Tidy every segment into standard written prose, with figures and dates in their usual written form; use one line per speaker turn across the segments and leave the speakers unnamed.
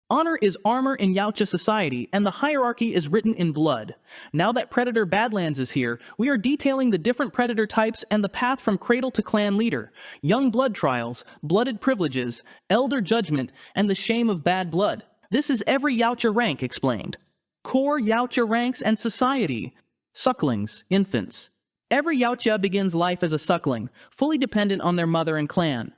Honor is armor in Yautja society, and the hierarchy is written in blood. Now that Predator Badlands is here, we are detailing the different Predator types and the path from cradle to clan leader, young blood trials, blooded privileges, elder judgment, and the shame of bad blood. This is every Yautja rank explained. Core Yautja ranks and society. Sucklings, infants. Every Yautja begins life as a suckling, fully dependent on their mother and clan.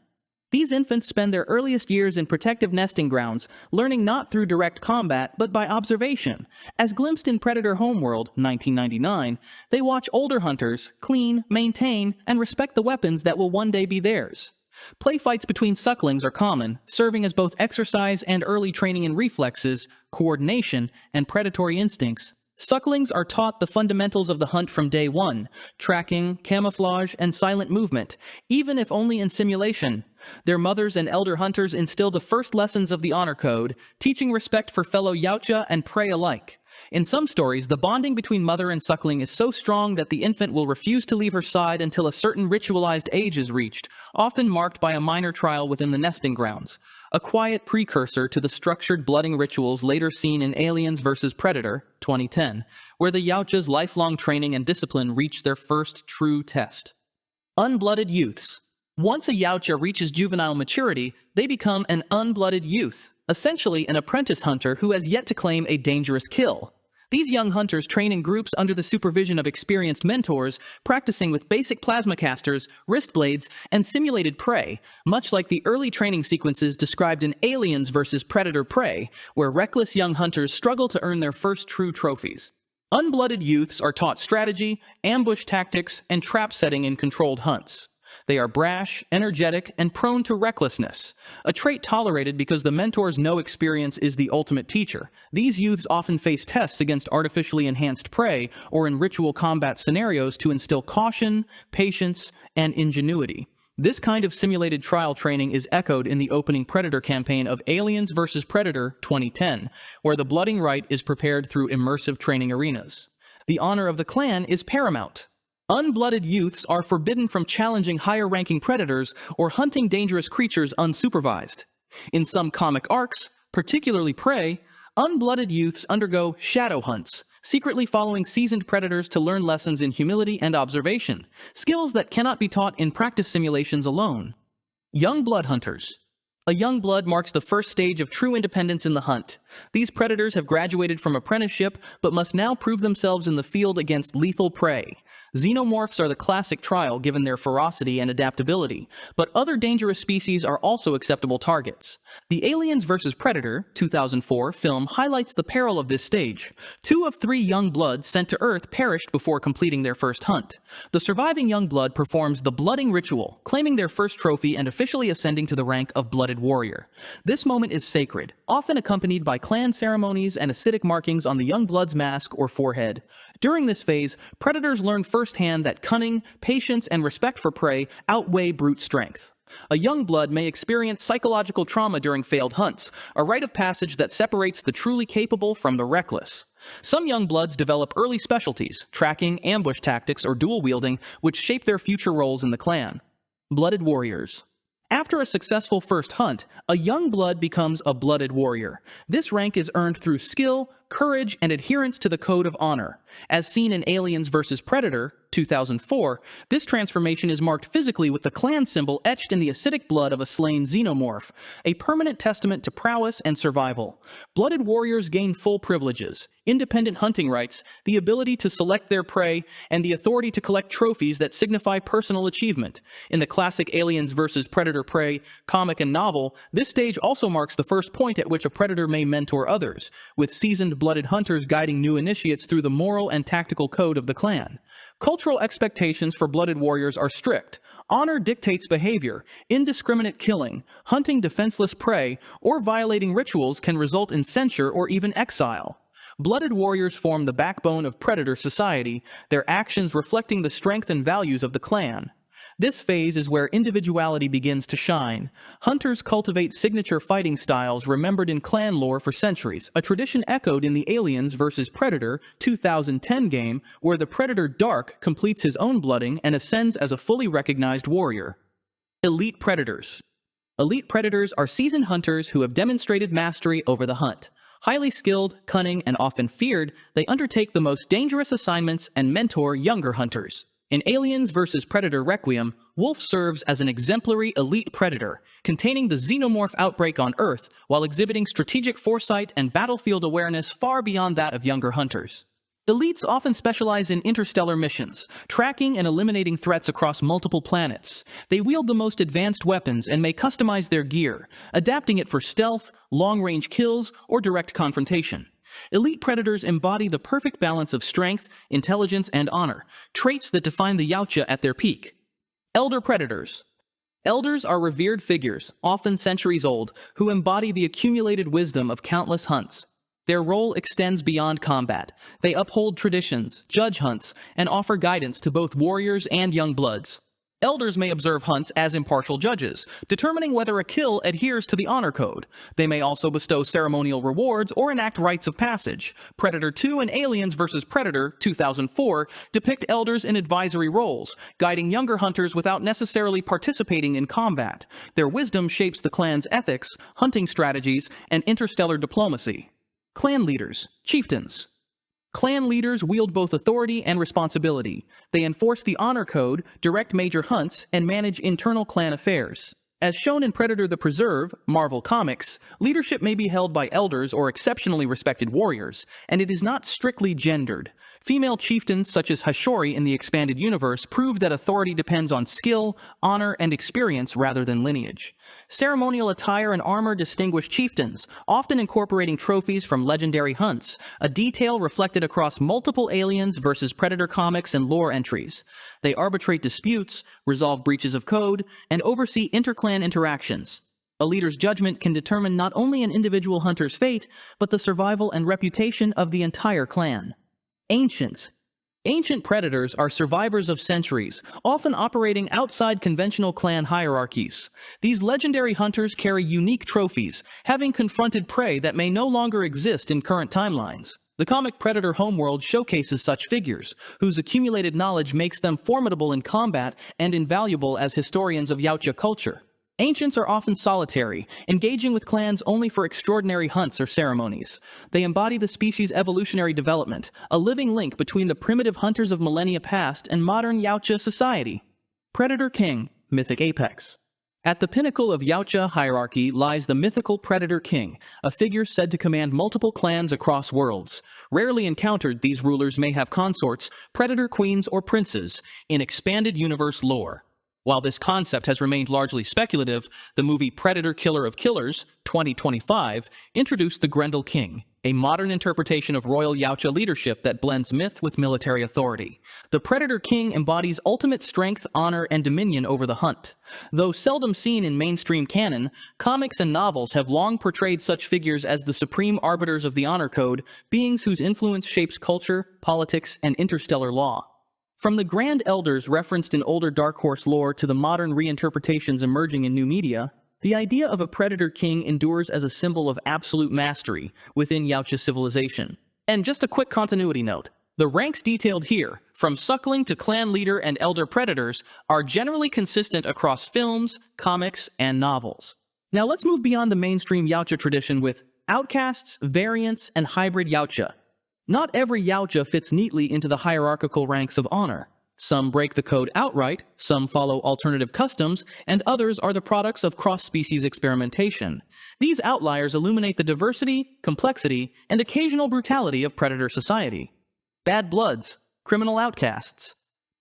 These infants spend their earliest years in protective nesting grounds, learning not through direct combat, but by observation. As glimpsed in Predator Homeworld, 1999, they watch older hunters clean, maintain, and respect the weapons that will one day be theirs. Play fights between sucklings are common, serving as both exercise and early training in reflexes, coordination, and predatory instincts. Sucklings are taught the fundamentals of the hunt from day one: tracking, camouflage, and silent movement, even if only in simulation. Their mothers and elder hunters instill the first lessons of the honor code, teaching respect for fellow Yautja and prey alike. In some stories, the bonding between mother and suckling is so strong that the infant will refuse to leave her side until a certain ritualized age is reached, often marked by a minor trial within the nesting grounds. A quiet precursor to the structured blooding rituals later seen in Aliens vs. Predator, 2010, where the Yautja's lifelong training and discipline reach their first true test. Unblooded youths. Once a Yautja reaches juvenile maturity, they become an unblooded youth, essentially an apprentice hunter who has yet to claim a dangerous kill. These young hunters train in groups under the supervision of experienced mentors, practicing with basic plasma casters, wrist blades, and simulated prey, much like the early training sequences described in Aliens vs. Predator Prey, where reckless young hunters struggle to earn their first true trophies. Unblooded youths are taught strategy, ambush tactics, and trap setting in controlled hunts. They are brash, energetic, and prone to recklessness, a trait tolerated because the mentor's no experience is the ultimate teacher. These youths often face tests against artificially enhanced prey or in ritual combat scenarios to instill caution, patience, and ingenuity. This kind of simulated trial training is echoed in the opening Predator campaign of Aliens vs. Predator 2010, where the blooding rite is prepared through immersive training arenas. The honor of the clan is paramount. Unblooded youths are forbidden from challenging higher-ranking predators or hunting dangerous creatures unsupervised. In some comic arcs, particularly Prey, unblooded youths undergo shadow hunts, secretly following seasoned predators to learn lessons in humility and observation, skills that cannot be taught in practice simulations alone. Young blood hunters. A young blood marks the first stage of true independence in the hunt. These predators have graduated from apprenticeship, but must now prove themselves in the field against lethal prey. Xenomorphs are the classic trial given their ferocity and adaptability, but other dangerous species are also acceptable targets. The Aliens vs. Predator 2004 film highlights the peril of this stage. 2 of 3 young bloods sent to Earth perished before completing their first hunt. The surviving young blood performs the blooding ritual, claiming their first trophy and officially ascending to the rank of blooded warrior. This moment is sacred, often accompanied by clan ceremonies and acidic markings on the young blood's mask or forehead. During this phase, predators learn firsthand that cunning, patience, and respect for prey outweigh brute strength. A young blood may experience psychological trauma during failed hunts, a rite of passage that separates the truly capable from the reckless. Some young bloods develop early specialties, tracking, ambush tactics, or dual wielding, which shape their future roles in the clan. Blooded warriors. After a successful first hunt, a young blood becomes a blooded warrior. This rank is earned through skill, courage, and adherence to the code of honor. As seen in Aliens vs. Predator 2004, this transformation is marked physically with the clan symbol etched in the acidic blood of a slain xenomorph, a permanent testament to prowess and survival. Blooded warriors gain full privileges, independent hunting rights, the ability to select their prey, and the authority to collect trophies that signify personal achievement. In the classic Aliens vs. Predator Prey comic and novel, this stage also marks the first point at which a predator may mentor others, with seasoned blooded hunters guiding new initiates through the moral and tactical code of the clan. Cultural expectations for blooded warriors are strict. Honor dictates behavior. Indiscriminate killing, hunting defenseless prey, or violating rituals can result in censure or even exile. Blooded warriors form the backbone of predator society, their actions reflecting the strength and values of the clan. This phase is where individuality begins to shine. Hunters cultivate signature fighting styles remembered in clan lore for centuries, a tradition echoed in the Aliens vs. Predator 2010 game, where the Predator Dark completes his own blooding and ascends as a fully recognized warrior. Elite predators. Elite predators are seasoned hunters who have demonstrated mastery over the hunt. Highly skilled, cunning, and often feared, they undertake the most dangerous assignments and mentor younger hunters. In Aliens vs. Predator Requiem, Wolf serves as an exemplary elite predator, containing the xenomorph outbreak on Earth while exhibiting strategic foresight and battlefield awareness far beyond that of younger hunters. Elites often specialize in interstellar missions, tracking and eliminating threats across multiple planets. They wield the most advanced weapons and may customize their gear, adapting it for stealth, long-range kills, or direct confrontation. Elite predators embody the perfect balance of strength, intelligence, and honor, traits that define the Yautja at their peak. Elder predators. Elders are revered figures, often centuries old, who embody the accumulated wisdom of countless hunts. Their role extends beyond combat. They uphold traditions, judge hunts, and offer guidance to both warriors and young bloods. Elders may observe hunts as impartial judges, determining whether a kill adheres to the honor code. They may also bestow ceremonial rewards or enact rites of passage. Predator 2 and Aliens vs. Predator 2004 depict elders in advisory roles, guiding younger hunters without necessarily participating in combat. Their wisdom shapes the clan's ethics, hunting strategies, and interstellar diplomacy. Clan leaders, chieftains. Clan leaders wield both authority and responsibility. They enforce the honor code, direct major hunts, and manage internal clan affairs. As shown in Predator the Preserve, Marvel Comics, leadership may be held by elders or exceptionally respected warriors, and it is not strictly gendered. Female chieftains such as Hashori in the expanded universe prove that authority depends on skill, honor, and experience rather than lineage. Ceremonial attire and armor distinguish chieftains, often incorporating trophies from legendary hunts, a detail reflected across multiple Aliens vs. Predator comics and lore entries. They arbitrate disputes, resolve breaches of code, and oversee interclan interactions. A leader's judgment can determine not only an individual hunter's fate, but the survival and reputation of the entire clan. Ancients. Ancient predators are survivors of centuries, often operating outside conventional clan hierarchies. These legendary hunters carry unique trophies, having confronted prey that may no longer exist in current timelines. The comic Predator homeworld showcases such figures, whose accumulated knowledge makes them formidable in combat and invaluable as historians of Yautja culture. Ancients are often solitary, engaging with clans only for extraordinary hunts or ceremonies. They embody the species' evolutionary development, a living link between the primitive hunters of millennia past and modern Yautja society. Predator King, mythic apex. At the pinnacle of Yautja hierarchy lies the mythical Predator King, a figure said to command multiple clans across worlds. Rarely encountered, these rulers may have consorts, predator queens, or princes in expanded universe lore. While this concept has remained largely speculative, the movie Predator Killer of Killers, 2025, introduced the Grendel King, a modern interpretation of royal Yautja leadership that blends myth with military authority. The Predator King embodies ultimate strength, honor, and dominion over the hunt. Though seldom seen in mainstream canon, comics and novels have long portrayed such figures as the supreme arbiters of the honor code, beings whose influence shapes culture, politics, and interstellar law. From the Grand Elders referenced in older Dark Horse lore to the modern reinterpretations emerging in new media, the idea of a Predator King endures as a symbol of absolute mastery within Yautja civilization. And just a quick continuity note. The ranks detailed here, from suckling to clan leader and elder predators, are generally consistent across films, comics, and novels. Now let's move beyond the mainstream Yautja tradition with Outcasts, variants, and hybrid Yautja. Not every Yautja fits neatly into the hierarchical ranks of honor. Some break the code outright, some follow alternative customs, and others are the products of cross-species experimentation. These outliers illuminate the diversity, complexity, and occasional brutality of predator society. Bad bloods, criminal outcasts.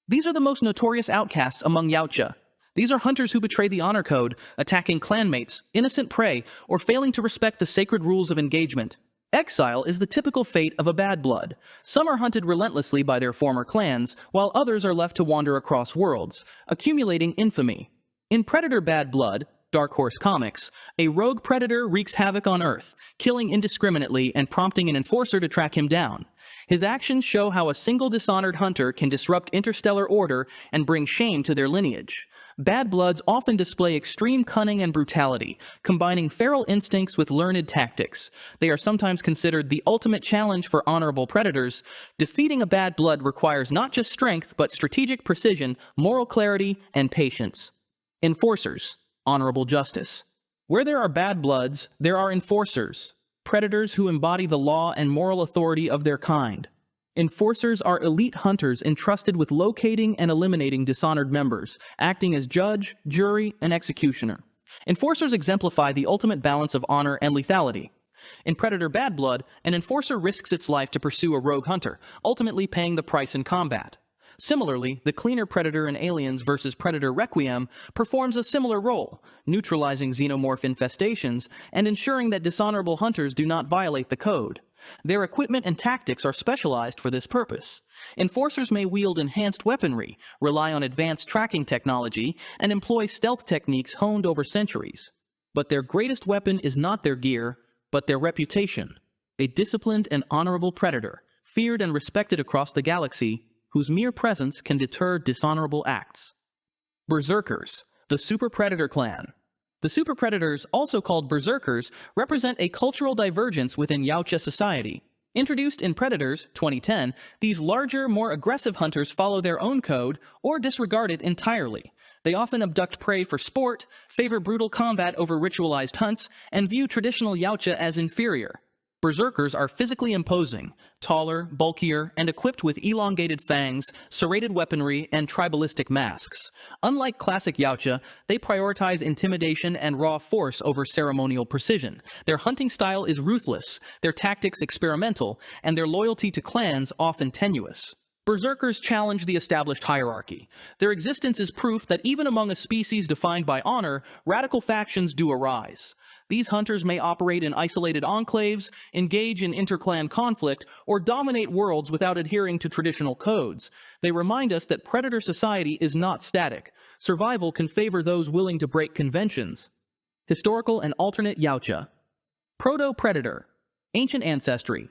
These are the most notorious outcasts among Yautja. These are hunters who betray the honor code, attacking clanmates, innocent prey, or failing to respect the sacred rules of engagement. Exile is the typical fate of a bad blood. Some are hunted relentlessly by their former clans, while others are left to wander across worlds, accumulating infamy. In Predator Bad Blood, Dark Horse Comics, a rogue predator wreaks havoc on Earth, killing indiscriminately and prompting an enforcer to track him down. His actions show how a single dishonored hunter can disrupt interstellar order and bring shame to their lineage. Bad bloods often display extreme cunning and brutality, combining feral instincts with learned tactics. They are sometimes considered the ultimate challenge for honorable predators. Defeating a bad blood requires not just strength, but strategic precision, moral clarity, and patience. Enforcers, honorable justice. Where there are bad bloods, there are enforcers, predators who embody the law and moral authority of their kind. Enforcers are elite hunters entrusted with locating and eliminating dishonored members, acting as judge, jury, and executioner. Enforcers exemplify the ultimate balance of honor and lethality. In Predator Bad Blood, an enforcer risks its life to pursue a rogue hunter, ultimately paying the price in combat. Similarly, the cleaner predator in Aliens vs. Predator Requiem performs a similar role, neutralizing xenomorph infestations and ensuring that dishonorable hunters do not violate the code. Their equipment and tactics are specialized for this purpose. Enforcers may wield enhanced weaponry, rely on advanced tracking technology, and employ stealth techniques honed over centuries. But their greatest weapon is not their gear, but their reputation. A disciplined and honorable predator, feared and respected across the galaxy, whose mere presence can deter dishonorable acts. Berserkers, the Super Predator Clan. The Super Predators, also called Berserkers, represent a cultural divergence within Yautja society. Introduced in Predators 2010, these larger, more aggressive hunters follow their own code or disregard it entirely. They often abduct prey for sport, favor brutal combat over ritualized hunts, and view traditional Yautja as inferior. Berserkers are physically imposing, taller, bulkier, and equipped with elongated fangs, serrated weaponry, and tribalistic masks. Unlike classic Yautja, they prioritize intimidation and raw force over ceremonial precision. Their hunting style is ruthless, their tactics experimental, and their loyalty to clans often tenuous. Berserkers challenge the established hierarchy. Their existence is proof that even among a species defined by honor, radical factions do arise. These hunters may operate in isolated enclaves, engage in interclan conflict, or dominate worlds without adhering to traditional codes. They remind us that predator society is not static. Survival can favor those willing to break conventions. Historical and alternate Yautja. Proto-predator. Ancient ancestry.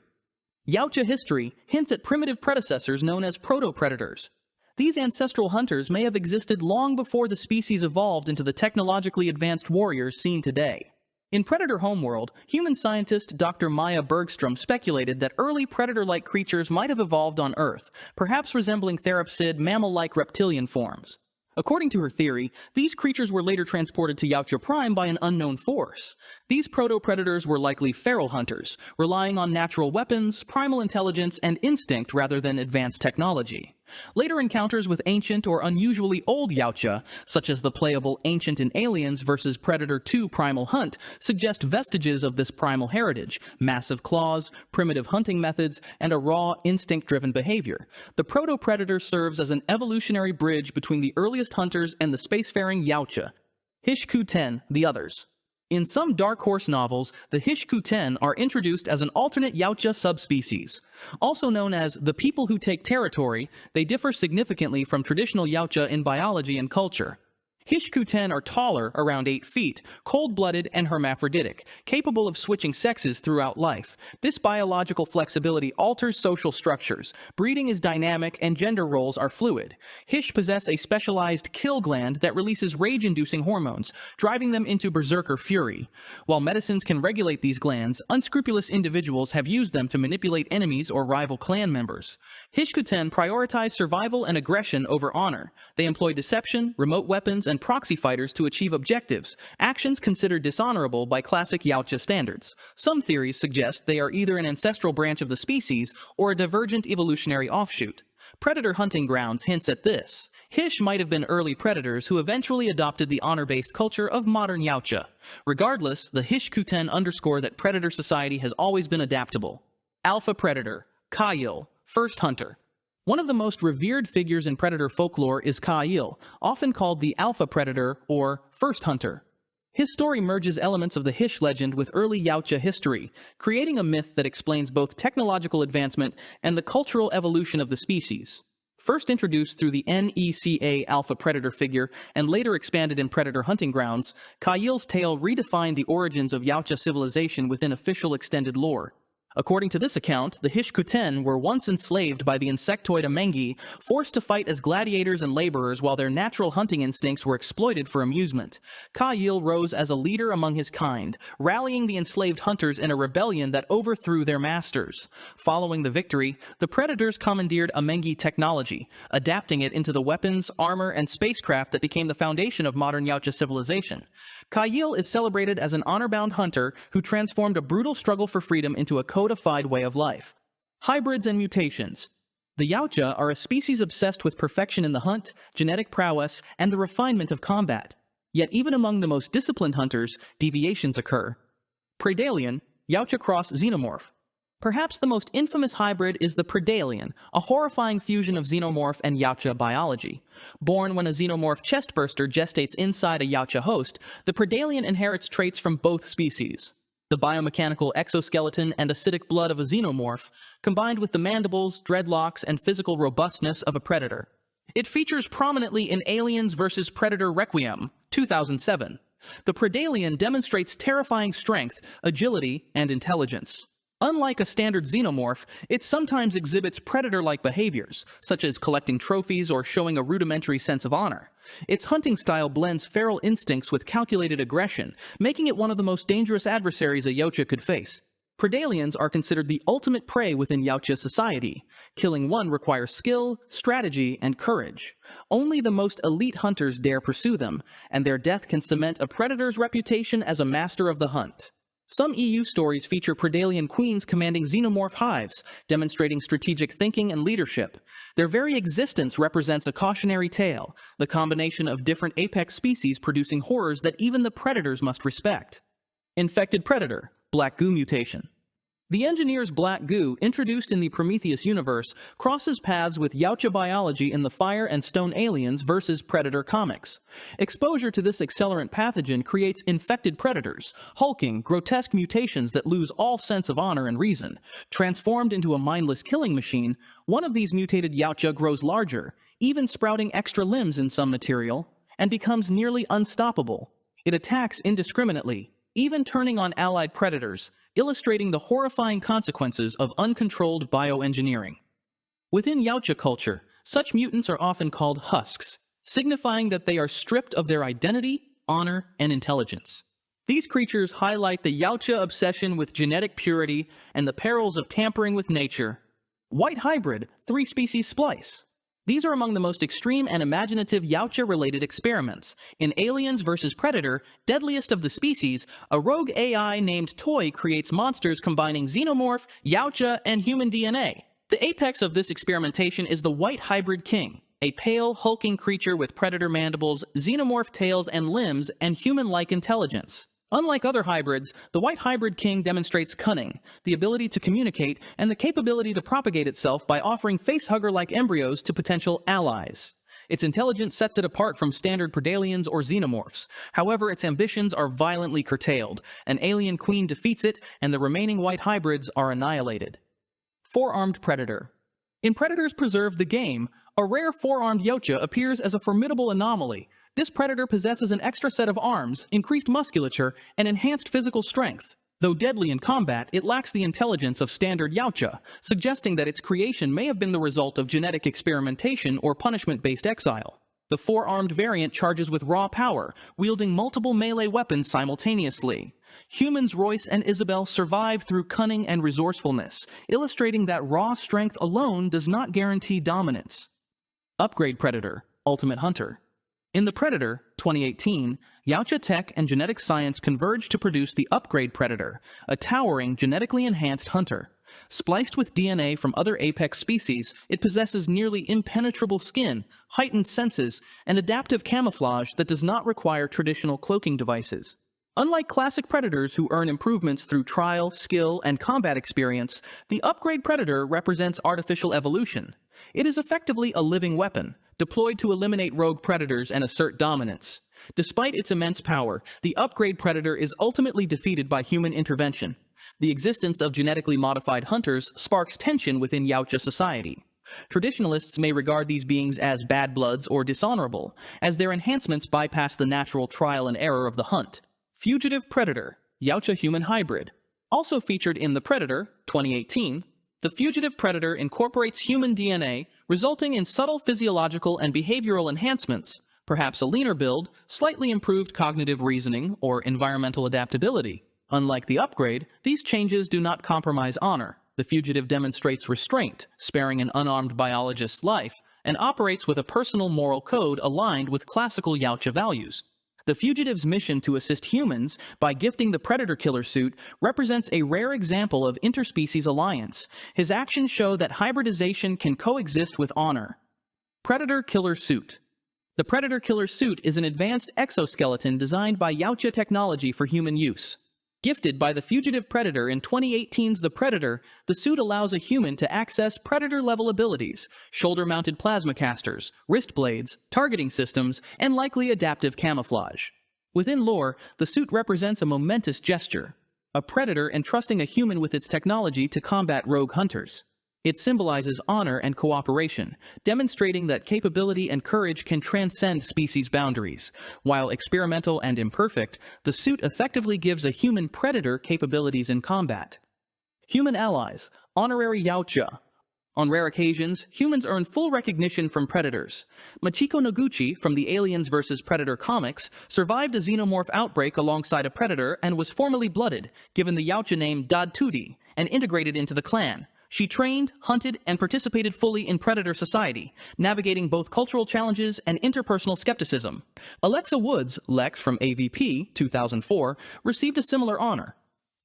Yautja history hints at primitive predecessors known as proto-predators. These ancestral hunters may have existed long before the species evolved into the technologically advanced warriors seen today. In Predator Homeworld, human scientist Dr. Maya Bergstrom speculated that early predator-like creatures might have evolved on Earth, perhaps resembling therapsid, mammal-like reptilian forms. According to her theory, these creatures were later transported to Yautja Prime by an unknown force. These proto-predators were likely feral hunters, relying on natural weapons, primal intelligence, and instinct rather than advanced technology. Later encounters with ancient or unusually old Yautja, such as the playable Ancient in Aliens vs. Predator 2 Primal Hunt, suggest vestiges of this primal heritage, massive claws, primitive hunting methods, and a raw, instinct-driven behavior. The proto-predator serves as an evolutionary bridge between the earliest hunters and the spacefaring Yautja. Hish-Ku-Ten, the others. In some Dark Horse novels, the Hish-Ku-Ten are introduced as an alternate Yautja subspecies. Also known as the people who take territory, they differ significantly from traditional Yautja in biology and culture. Hish-Ku-Ten are taller, around 8 feet, cold-blooded, and hermaphroditic, capable of switching sexes throughout life. This biological flexibility alters social structures. Breeding is dynamic, and gender roles are fluid. Hish possess a specialized kill gland that releases rage-inducing hormones, driving them into berserker fury. While medicines can regulate these glands, unscrupulous individuals have used them to manipulate enemies or rival clan members. Hish-Ku-Ten prioritize survival and aggression over honor. They employ deception, remote weapons, and proxy fighters to achieve objectives, actions considered dishonorable by classic Yautja standards. Some theories suggest they are either an ancestral branch of the species or a divergent evolutionary offshoot. Predator Hunting Grounds hints at this. Hish might have been early predators who eventually adopted the honor-based culture of modern Yautja. Regardless, the Hish-Ku-Ten underscore that predator society has always been adaptable. Alpha Predator, Ka'il, First Hunter. One of the most revered figures in predator folklore is Ka'il, often called the Alpha Predator or First Hunter. His story merges elements of the Hish legend with early Yautja history, creating a myth that explains both technological advancement and the cultural evolution of the species. First introduced through the NECA Alpha Predator figure and later expanded in Predator Hunting Grounds, Ka'il's tale redefined the origins of Yautja civilization within official extended lore. According to this account, the Hishkuten were once enslaved by the insectoid Amengi, forced to fight as gladiators and laborers while their natural hunting instincts were exploited for amusement. Ka'il rose as a leader among his kind, rallying the enslaved hunters in a rebellion that overthrew their masters. Following the victory, the predators commandeered Amengi technology, adapting it into the weapons, armor, and spacecraft that became the foundation of modern Yautja civilization. Ka'il is celebrated as an honor-bound hunter who transformed a brutal struggle for freedom into a codified way of life. Hybrids and mutations. The Yautja are a species obsessed with perfection in the hunt, genetic prowess, and the refinement of combat. Yet even among the most disciplined hunters, deviations occur. Predalien, Yautja cross xenomorph. Perhaps the most infamous hybrid is the Predalien, a horrifying fusion of xenomorph and Yautja biology. Born when a xenomorph chestburster gestates inside a Yautja host, the Predalien inherits traits from both species. The biomechanical exoskeleton and acidic blood of a xenomorph, combined with the mandibles, dreadlocks, and physical robustness of a predator. It features prominently in Aliens vs. Predator Requiem, 2007. The Predalien demonstrates terrifying strength, agility, and intelligence. Unlike a standard xenomorph, it sometimes exhibits predator-like behaviors, such as collecting trophies or showing a rudimentary sense of honor. Its hunting style blends feral instincts with calculated aggression, making it one of the most dangerous adversaries a Yautja could face. Predaliens are considered the ultimate prey within Yautja society. Killing one requires skill, strategy, and courage. Only the most elite hunters dare pursue them, and their death can cement a predator's reputation as a master of the hunt. Some EU stories feature Predalien queens commanding xenomorph hives, demonstrating strategic thinking and leadership. Their very existence represents a cautionary tale, the combination of different apex species producing horrors that even the predators must respect. Infected predator, black goo mutation. The engineer's black goo, introduced in the Prometheus universe, crosses paths with Yautja biology in the Fire and Stone Aliens vs. Predator comics. Exposure to this accelerant pathogen creates infected predators, hulking, grotesque mutations that lose all sense of honor and reason. Transformed into a mindless killing machine, one of these mutated Yautja grows larger, even sprouting extra limbs in some material, and becomes nearly unstoppable. It attacks indiscriminately, even turning on allied predators, illustrating the horrifying consequences of uncontrolled bioengineering. Within Yautja culture, such mutants are often called husks, signifying that they are stripped of their identity, honor, and intelligence. These creatures highlight the Yautja obsession with genetic purity and the perils of tampering with nature. White hybrid, 3-species splice. These are among the most extreme and imaginative Yautja-related experiments. In Aliens vs. Predator, Deadliest of the Species, a rogue AI named Toy creates monsters combining xenomorph, Yautja, and human DNA. The apex of this experimentation is the White Hybrid King, a pale, hulking creature with predator mandibles, xenomorph tails and limbs, and human-like intelligence. Unlike other hybrids, the White Hybrid King demonstrates cunning, the ability to communicate, and the capability to propagate itself by offering facehugger-like embryos to potential allies. Its intelligence sets it apart from standard Predaliens or xenomorphs. However, its ambitions are violently curtailed. An alien queen defeats it, and the remaining white hybrids are annihilated. Four-armed predator. In Predators Preserve the Game, a rare four-armed Yautja appears as a formidable anomaly. This predator possesses an extra set of arms, increased musculature, and enhanced physical strength. Though deadly in combat, it lacks the intelligence of standard Yautja, suggesting that its creation may have been the result of genetic experimentation or punishment-based exile. The four-armed variant charges with raw power, wielding multiple melee weapons simultaneously. Humans Royce and Isabel survive through cunning and resourcefulness, illustrating that raw strength alone does not guarantee dominance. Upgrade Predator, Ultimate Hunter. In The Predator, 2018, Yautja tech and genetic science converge to produce the Upgrade Predator, a towering, genetically enhanced hunter. Spliced with DNA from other apex species, it possesses nearly impenetrable skin, heightened senses, and adaptive camouflage that does not require traditional cloaking devices. Unlike classic predators who earn improvements through trial, skill, and combat experience, the Upgrade Predator represents artificial evolution. It is effectively a living weapon, deployed to eliminate rogue predators and assert dominance. Despite its immense power, the Upgrade Predator is ultimately defeated by human intervention. The existence of genetically modified hunters sparks tension within Yautja society. Traditionalists may regard these beings as bad bloods or dishonorable, as their enhancements bypass the natural trial and error of the hunt. Fugitive Predator, Yautja human hybrid. Also featured in The Predator, 2018, the fugitive predator incorporates human DNA, resulting in subtle physiological and behavioral enhancements, perhaps a leaner build, slightly improved cognitive reasoning, or environmental adaptability. Unlike the upgrade, these changes do not compromise honor. The fugitive demonstrates restraint, sparing an unarmed biologist's life, and operates with a personal moral code aligned with classical Yautja values. The fugitive's mission to assist humans by gifting the predator-killer suit represents a rare example of interspecies alliance. His actions show that hybridization can coexist with honor. Predator-killer suit. The predator-killer suit is an advanced exoskeleton designed by Yautja technology for human use. Gifted by the fugitive predator in 2018's The Predator, the suit allows a human to access predator-level abilities, shoulder-mounted plasma casters, wrist blades, targeting systems, and likely adaptive camouflage. Within lore, the suit represents a momentous gesture, a predator entrusting a human with its technology to combat rogue hunters. It symbolizes honor and cooperation, demonstrating that capability and courage can transcend species boundaries. While experimental and imperfect, the suit effectively gives a human predator capabilities in combat. Human allies, Honorary Yautja. On rare occasions, humans earn full recognition from predators. Machiko Noguchi from the Aliens vs. Predator comics survived a xenomorph outbreak alongside a predator and was formally blooded, given the Yautja name Dadtudi, and integrated into the clan. She trained, hunted, and participated fully in predator society, navigating both cultural challenges and interpersonal skepticism. Alexa Woods, Lex from AVP 2004, received a similar honor.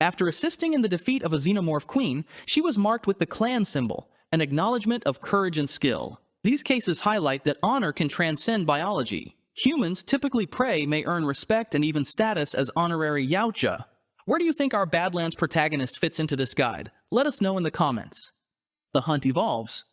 After assisting in the defeat of a xenomorph queen, she was marked with the clan symbol, an acknowledgement of courage and skill. These cases highlight that honor can transcend biology. Humans, typically prey, may earn respect and even status as Honorary Yautja. Where do you think our Badlands protagonist fits into this guide? Let us know in the comments. The hunt evolves.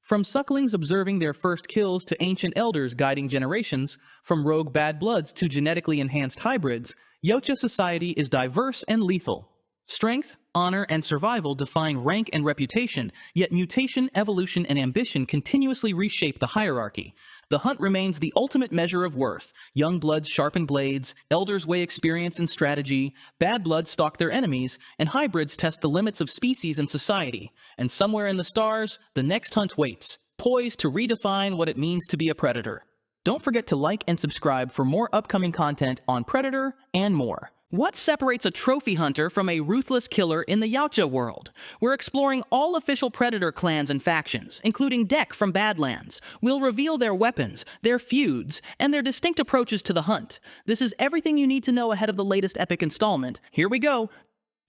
From sucklings observing their first kills to ancient elders guiding generations, from rogue bad bloods to genetically enhanced hybrids, Yautja society is diverse and lethal. Strength, honor, and survival define rank and reputation, yet mutation, evolution, and ambition continuously reshape the hierarchy. The hunt remains the ultimate measure of worth. Young bloods sharpen blades, elders weigh experience and strategy, bad bloods stalk their enemies, and hybrids test the limits of species and society. And somewhere in the stars, the next hunt waits, poised to redefine what it means to be a predator. Don't forget to like and subscribe for more upcoming content on Predator and more. What separates a trophy hunter from a ruthless killer in the Yautja world? We're exploring all official predator clans and factions, including Dek from Badlands. We'll reveal their weapons, their feuds, and their distinct approaches to the hunt. This is everything you need to know ahead of the latest epic installment. Here we go!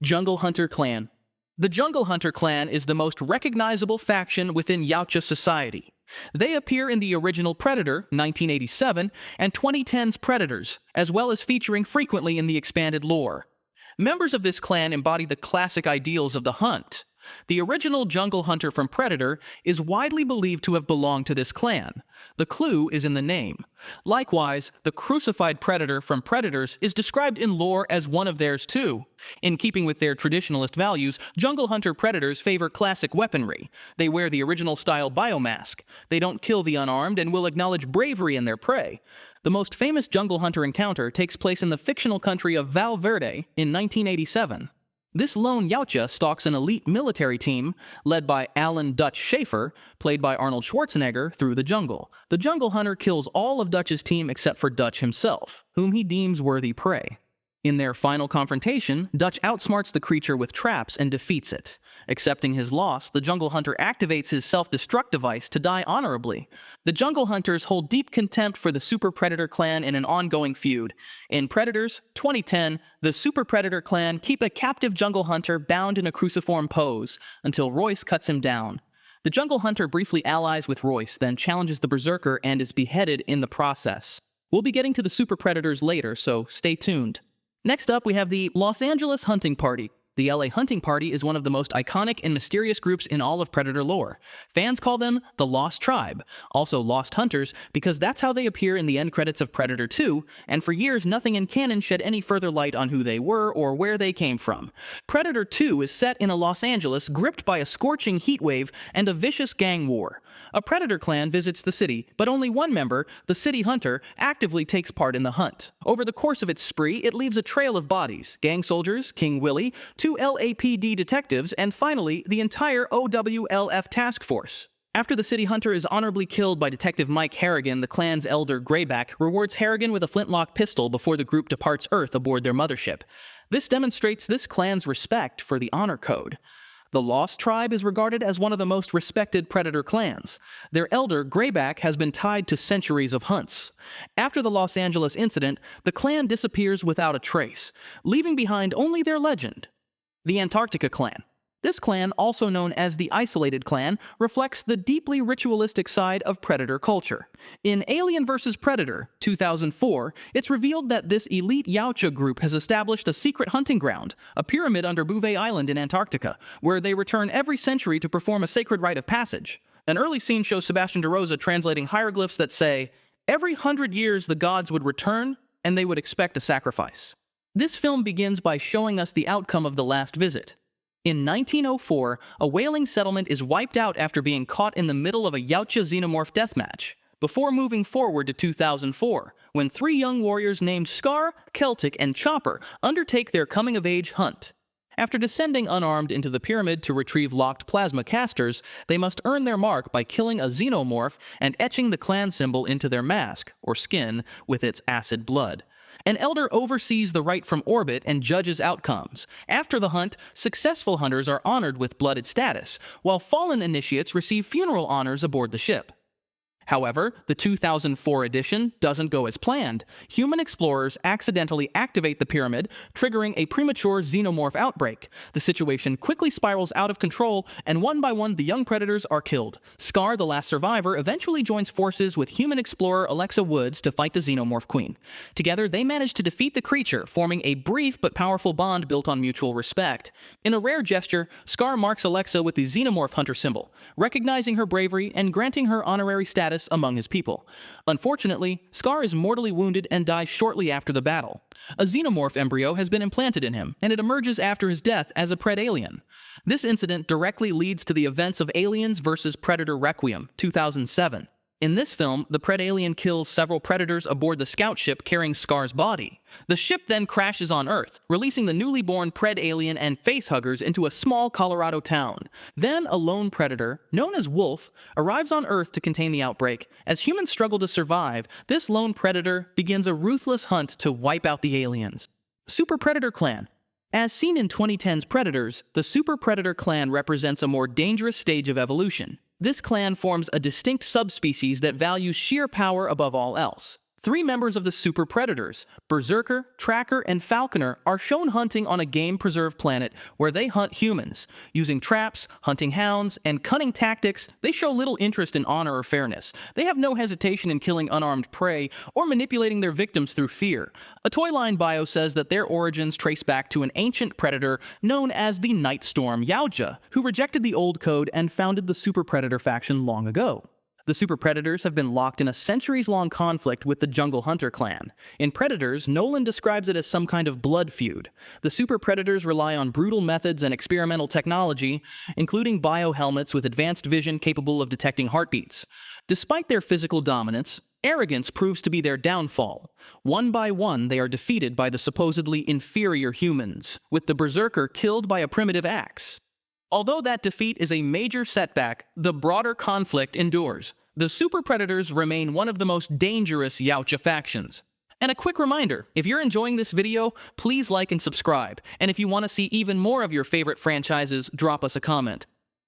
Jungle Hunter Clan. The Jungle Hunter Clan is the most recognizable faction within Yautja society. They appear in the original Predator, 1987, and 2010's Predators, as well as featuring frequently in the expanded lore. Members of this clan embody the classic ideals of the hunt. The original jungle hunter from Predator is widely believed to have belonged to this clan. The clue is in the name. Likewise, the crucified predator from Predators is described in lore as one of theirs too. In keeping with their traditionalist values, jungle hunter predators favor classic weaponry. They wear the original style biomask. They don't kill the unarmed and will acknowledge bravery in their prey. The most famous jungle hunter encounter takes place in the fictional country of Val Verde in 1987. This lone Yautja stalks an elite military team, led by Alan Dutch Schaefer, played by Arnold Schwarzenegger, through the jungle. The jungle hunter kills all of Dutch's team except for Dutch himself, whom he deems worthy prey. In their final confrontation, Dutch outsmarts the creature with traps and defeats it. Accepting his loss, the jungle hunter activates his self-destruct device to die honorably. The jungle hunters hold deep contempt for the Super Predator Clan in an ongoing feud. In Predators 2010, the Super Predator Clan keep a captive jungle hunter bound in a cruciform pose until Royce cuts him down. The jungle hunter briefly allies with Royce, then challenges the berserker and is beheaded in the process. We'll be getting to the Super Predators later, so stay tuned. Next up, we have the Los Angeles Hunting Party. The LA Hunting Party is one of the most iconic and mysterious groups in all of Predator lore. Fans call them the Lost Tribe, also Lost Hunters, because that's how they appear in the end credits of Predator 2, and for years nothing in canon shed any further light on who they were or where they came from. Predator 2 is set in a Los Angeles gripped by a scorching heat wave and a vicious gang war. A Predator clan visits the city, but only one member, the City Hunter, actively takes part in the hunt. Over the course of its spree, it leaves a trail of bodies: gang soldiers, King Willie, 2 LAPD detectives, and finally, the entire OWLF task force. After the city hunter is honorably killed by Detective Mike Harrigan, the clan's elder Greyback rewards Harrigan with a flintlock pistol before the group departs Earth aboard their mothership. This demonstrates this clan's respect for the honor code. The Lost Tribe is regarded as one of the most respected predator clans. Their elder, Greyback, has been tied to centuries of hunts. After the Los Angeles incident, the clan disappears without a trace, leaving behind only their legend. The Antarctica Clan. This clan, also known as the Isolated Clan, reflects the deeply ritualistic side of predator culture. In Alien vs. Predator, 2004, it's revealed that this elite Yautja group has established a secret hunting ground, a pyramid under Bouvet Island in Antarctica, where they return every century to perform a sacred rite of passage. An early scene shows Sebastian DeRosa translating hieroglyphs that say, "Every 100 years the gods would return, and they would expect a sacrifice." This film begins by showing us the outcome of the last visit. In 1904, a whaling settlement is wiped out after being caught in the middle of a Yautja xenomorph deathmatch, before moving forward to 2004, when 3 young warriors named Scar, Celtic, and Chopper undertake their coming-of-age hunt. After descending unarmed into the pyramid to retrieve locked plasma casters, they must earn their mark by killing a xenomorph and etching the clan symbol into their mask, or skin, with its acid blood. An elder oversees the rite from orbit and judges outcomes. After the hunt, successful hunters are honored with blooded status, while fallen initiates receive funeral honors aboard the ship. However, the 2004 edition doesn't go as planned. Human explorers accidentally activate the pyramid, triggering a premature xenomorph outbreak. The situation quickly spirals out of control, and one by one the young predators are killed. Scar, the last survivor, eventually joins forces with human explorer Alexa Woods to fight the xenomorph queen. Together, they manage to defeat the creature, forming a brief but powerful bond built on mutual respect. In a rare gesture, Scar marks Alexa with the xenomorph hunter symbol, recognizing her bravery and granting her honorary status among his people. Unfortunately, Scar is mortally wounded and dies shortly after the battle. A xenomorph embryo has been implanted in him, and it emerges after his death as a pred-alien. This incident directly leads to the events of Aliens vs. Predator Requiem, 2007. In this film, the pred-alien kills several predators aboard the scout ship carrying Scar's body. The ship then crashes on Earth, releasing the newly born pred-alien and facehuggers into a small Colorado town. Then a lone predator, known as Wolf, arrives on Earth to contain the outbreak. As humans struggle to survive, this lone predator begins a ruthless hunt to wipe out the aliens. Super Predator Clan. As seen in 2010's Predators, the Super Predator Clan represents a more dangerous stage of evolution. This clan forms a distinct subspecies that values sheer power above all else. 3 members of the Super Predators, Berserker, Tracker, and Falconer, are shown hunting on a game-preserved planet where they hunt humans. Using traps, hunting hounds, and cunning tactics, they show little interest in honor or fairness. They have no hesitation in killing unarmed prey or manipulating their victims through fear. A toy line bio says that their origins trace back to an ancient predator known as the Nightstorm Yautja, who rejected the old code and founded the Super Predator faction long ago. The Super Predators have been locked in a centuries-long conflict with the Jungle Hunter Clan. In Predators, Nolan describes it as some kind of blood feud. The Super Predators rely on brutal methods and experimental technology, including biohelmets with advanced vision capable of detecting heartbeats. Despite their physical dominance, arrogance proves to be their downfall. One by one, they are defeated by the supposedly inferior humans, with the Berserker killed by a primitive axe. Although that defeat is a major setback, the broader conflict endures. The Super Predators remain one of the most dangerous Yautja factions. And a quick reminder, if you're enjoying this video, please like and subscribe. And if you want to see even more of your favorite franchises, drop us a comment.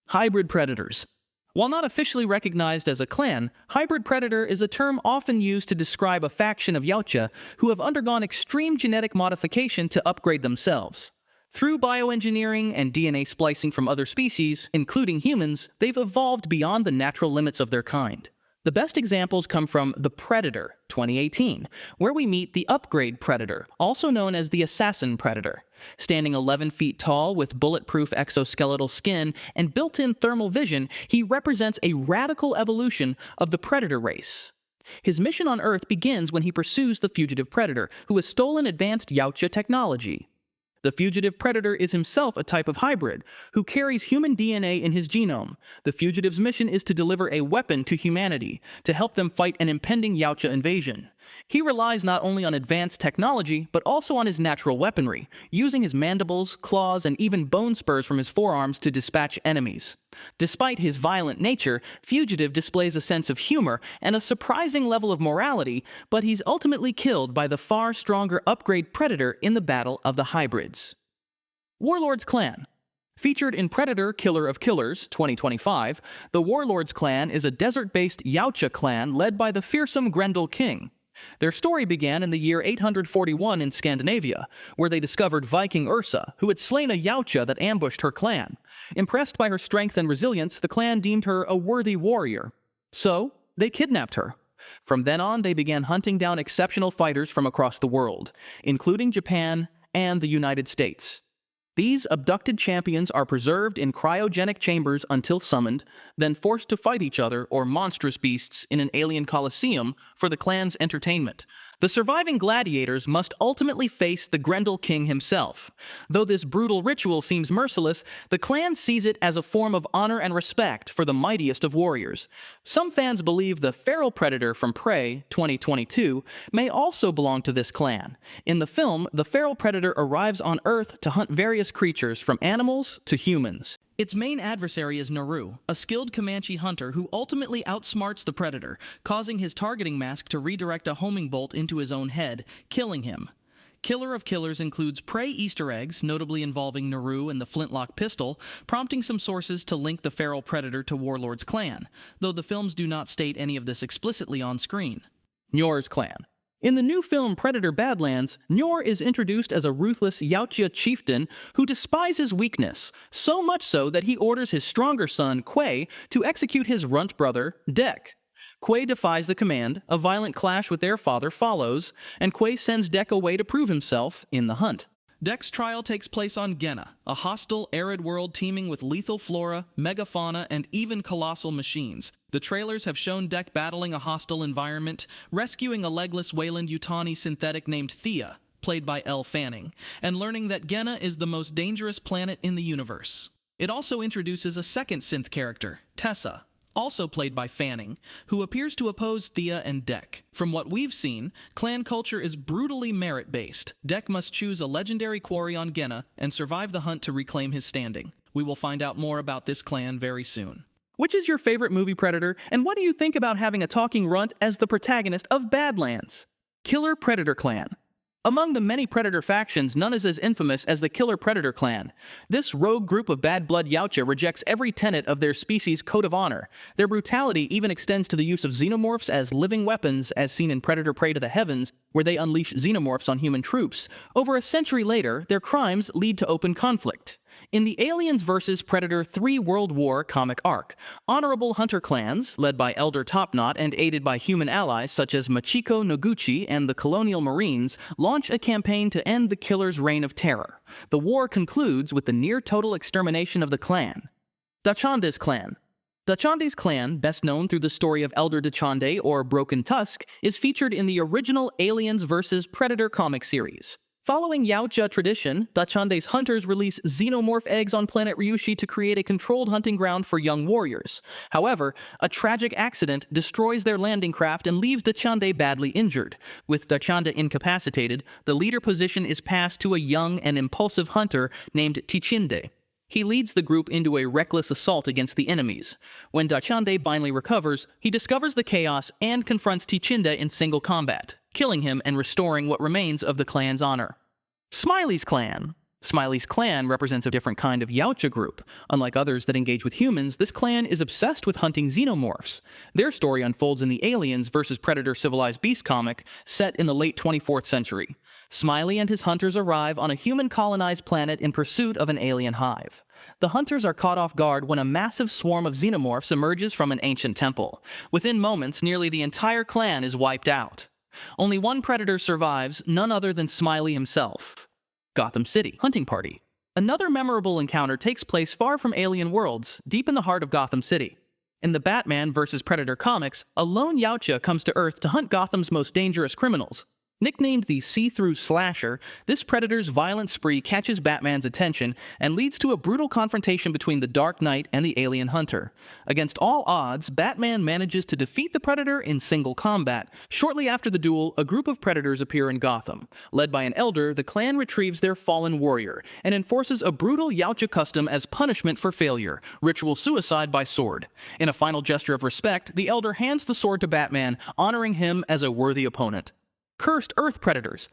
Hybrid Predators. While not officially recognized as a clan, Hybrid Predator is a term often used to describe a faction of Yautja who have undergone extreme genetic modification to upgrade themselves. Through bioengineering and DNA splicing from other species, including humans, they've evolved beyond the natural limits of their kind. The best examples come from The Predator, 2018, where we meet the Upgrade Predator, also known as the Assassin Predator. Standing 11 feet tall with bulletproof exoskeletal skin and built-in thermal vision, he represents a radical evolution of the Predator race. His mission on Earth begins when he pursues the fugitive Predator, who has stolen advanced Yautja technology. The fugitive predator is himself a type of hybrid, who carries human DNA in his genome. The fugitive's mission is to deliver a weapon to humanity, to help them fight an impending Yautja invasion. He relies not only on advanced technology, but also on his natural weaponry, using his mandibles, claws, and even bone spurs from his forearms to dispatch enemies. Despite his violent nature, Fugitive displays a sense of humor and a surprising level of morality, but he's ultimately killed by the far stronger upgrade Predator in the Battle of the Hybrids. Warlords Clan. Featured in Predator Killer of Killers 2025, the Warlords Clan is a desert-based Yautja clan led by the fearsome Grendel King. Their story began in the year 841 in Scandinavia, where they discovered Viking Ursa, who had slain a Yautja that ambushed her clan. Impressed by her strength and resilience, the clan deemed her a worthy warrior. So, they kidnapped her. From then on, they began hunting down exceptional fighters from across the world, including Japan and the United States. These abducted champions are preserved in cryogenic chambers until summoned, then forced to fight each other or monstrous beasts in an alien coliseum for the clan's entertainment. The surviving gladiators must ultimately face the Grendel King himself. Though this brutal ritual seems merciless, the clan sees it as a form of honor and respect for the mightiest of warriors. Some fans believe the feral predator from Prey 2022 may also belong to this clan. In the film, the feral predator arrives on Earth to hunt various creatures from animals to humans. Its main adversary is Naru, a skilled Comanche hunter who ultimately outsmarts the predator, causing his targeting mask to redirect a homing bolt into his own head, killing him. Killer of Killers includes Prey Easter eggs, notably involving Naru and the flintlock pistol, prompting some sources to link the feral predator to Warlords Clan, though the films do not state any of this explicitly on screen. Njor's Clan. In the new film Predator Badlands, Njor is introduced as a ruthless Yautja chieftain who despises weakness, so much so that he orders his stronger son, Quay, to execute his runt brother, Dek. Quay defies the command, a violent clash with their father follows, and Quay sends Dek away to prove himself in the hunt. Dek's trial takes place on Genna, a hostile, arid world teeming with lethal flora, megafauna, and even colossal machines. The trailers have shown Dek battling a hostile environment, rescuing a legless Weyland-Yutani synthetic named Thea, played by Elle Fanning, and learning that Genna is the most dangerous planet in the universe. It also introduces a second synth character, Tessa, also played by Fanning, who appears to oppose Thea and Dek. From what we've seen, clan culture is brutally merit-based. Dek must choose a legendary quarry on Genna and survive the hunt to reclaim his standing. We will find out more about this clan very soon. Which is your favorite movie Predator, and what do you think about having a talking runt as the protagonist of Badlands? Killer Predator Clan. Among the many Predator factions, none is as infamous as the Killer Predator Clan. This rogue group of bad blood Yautja rejects every tenet of their species' code of honor. Their brutality even extends to the use of xenomorphs as living weapons, as seen in Predator Prey to the Heavens, where they unleash xenomorphs on human troops. Over a century later, their crimes lead to open conflict. In the Aliens vs. Predator 3 World War comic arc, honorable hunter clans, led by Elder Topknot and aided by human allies such as Machiko Noguchi and the Colonial Marines, launch a campaign to end the killer's reign of terror. The war concludes with the near-total extermination of the clan. Dachande's Clan. Dachande's clan, best known through the story of Elder Dachande or Broken Tusk, is featured in the original Aliens vs. Predator comic series. Following Yautja tradition, Dachande's hunters release xenomorph eggs on planet Ryushi to create a controlled hunting ground for young warriors. However, a tragic accident destroys their landing craft and leaves Dachande badly injured. With Dachande incapacitated, the leader position is passed to a young and impulsive hunter named Tichinde. He leads the group into a reckless assault against the enemies. When Dachande finally recovers, he discovers the chaos and confronts Tichinde in single combat, killing him and restoring what remains of the clan's honor. Smiley's Clan. Smiley's clan represents a different kind of Yautja group. Unlike others that engage with humans, this clan is obsessed with hunting xenomorphs. Their story unfolds in the Aliens vs. Predator Civilized Beast comic, set in the late 24th century. Smiley and his hunters arrive on a human-colonized planet in pursuit of an alien hive. The hunters are caught off guard when a massive swarm of xenomorphs emerges from an ancient temple. Within moments, nearly the entire clan is wiped out. Only one predator survives, none other than Smiley himself. Gotham City Hunting Party. Another memorable encounter takes place far from alien worlds, deep in the heart of Gotham City. In the Batman vs. Predator comics, a lone Yautja comes to Earth to hunt Gotham's most dangerous criminals. Nicknamed the see-through slasher, this predator's violent spree catches Batman's attention and leads to a brutal confrontation between the Dark Knight and the alien hunter. Against all odds, Batman manages to defeat the predator in single combat. Shortly after the duel, a group of predators appear in Gotham. Led by an elder, the clan retrieves their fallen warrior and enforces a brutal Yautja custom as punishment for failure: ritual suicide by sword. In a final gesture of respect, the elder hands the sword to Batman, honoring him as a worthy opponent. Cursed Earth Predators.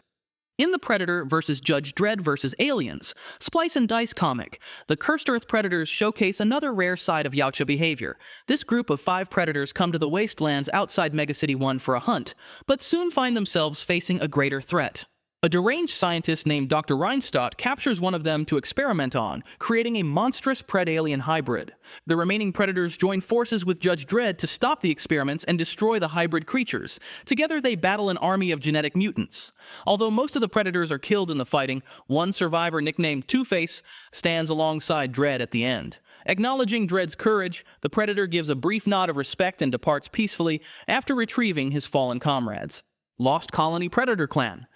In the Predator vs. Judge Dredd vs. Aliens, Splice and Dice comic, the Cursed Earth Predators showcase another rare side of Yautja behavior. This group of 5 predators come to the wastelands outside Megacity 1 for a hunt, but soon find themselves facing a greater threat. A deranged scientist named Dr. Reinstadt captures one of them to experiment on, creating a monstrous pred-alien hybrid. The remaining predators join forces with Judge Dredd to stop the experiments and destroy the hybrid creatures. Together they battle an army of genetic mutants. Although most of the predators are killed in the fighting, one survivor nicknamed Two-Face stands alongside Dredd at the end. Acknowledging Dredd's courage, the predator gives a brief nod of respect and departs peacefully after retrieving his fallen comrades. Lost Colony Predator Clan.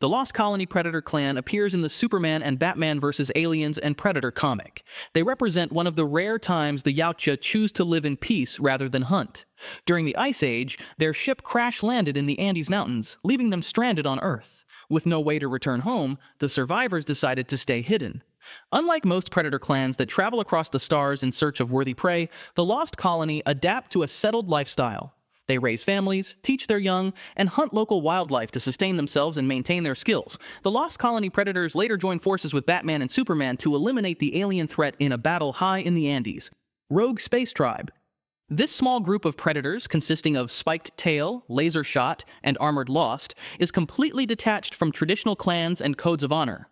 The Lost Colony Predator Clan appears in the Superman and Batman vs. Aliens and Predator comic. They represent one of the rare times the Yautja choose to live in peace rather than hunt. During the Ice Age, their ship crash-landed in the Andes Mountains, leaving them stranded on Earth. With no way to return home, the survivors decided to stay hidden. Unlike most predator clans that travel across the stars in search of worthy prey, the Lost Colony adapt to a settled lifestyle. They raise families, teach their young, and hunt local wildlife to sustain themselves and maintain their skills. The Lost Colony Predators later join forces with Batman and Superman to eliminate the alien threat in a battle high in the Andes. Rogue Space Tribe. This small group of predators, consisting of Spiked Tail, Laser Shot, and Armored Lost, is completely detached from traditional clans and codes of honor.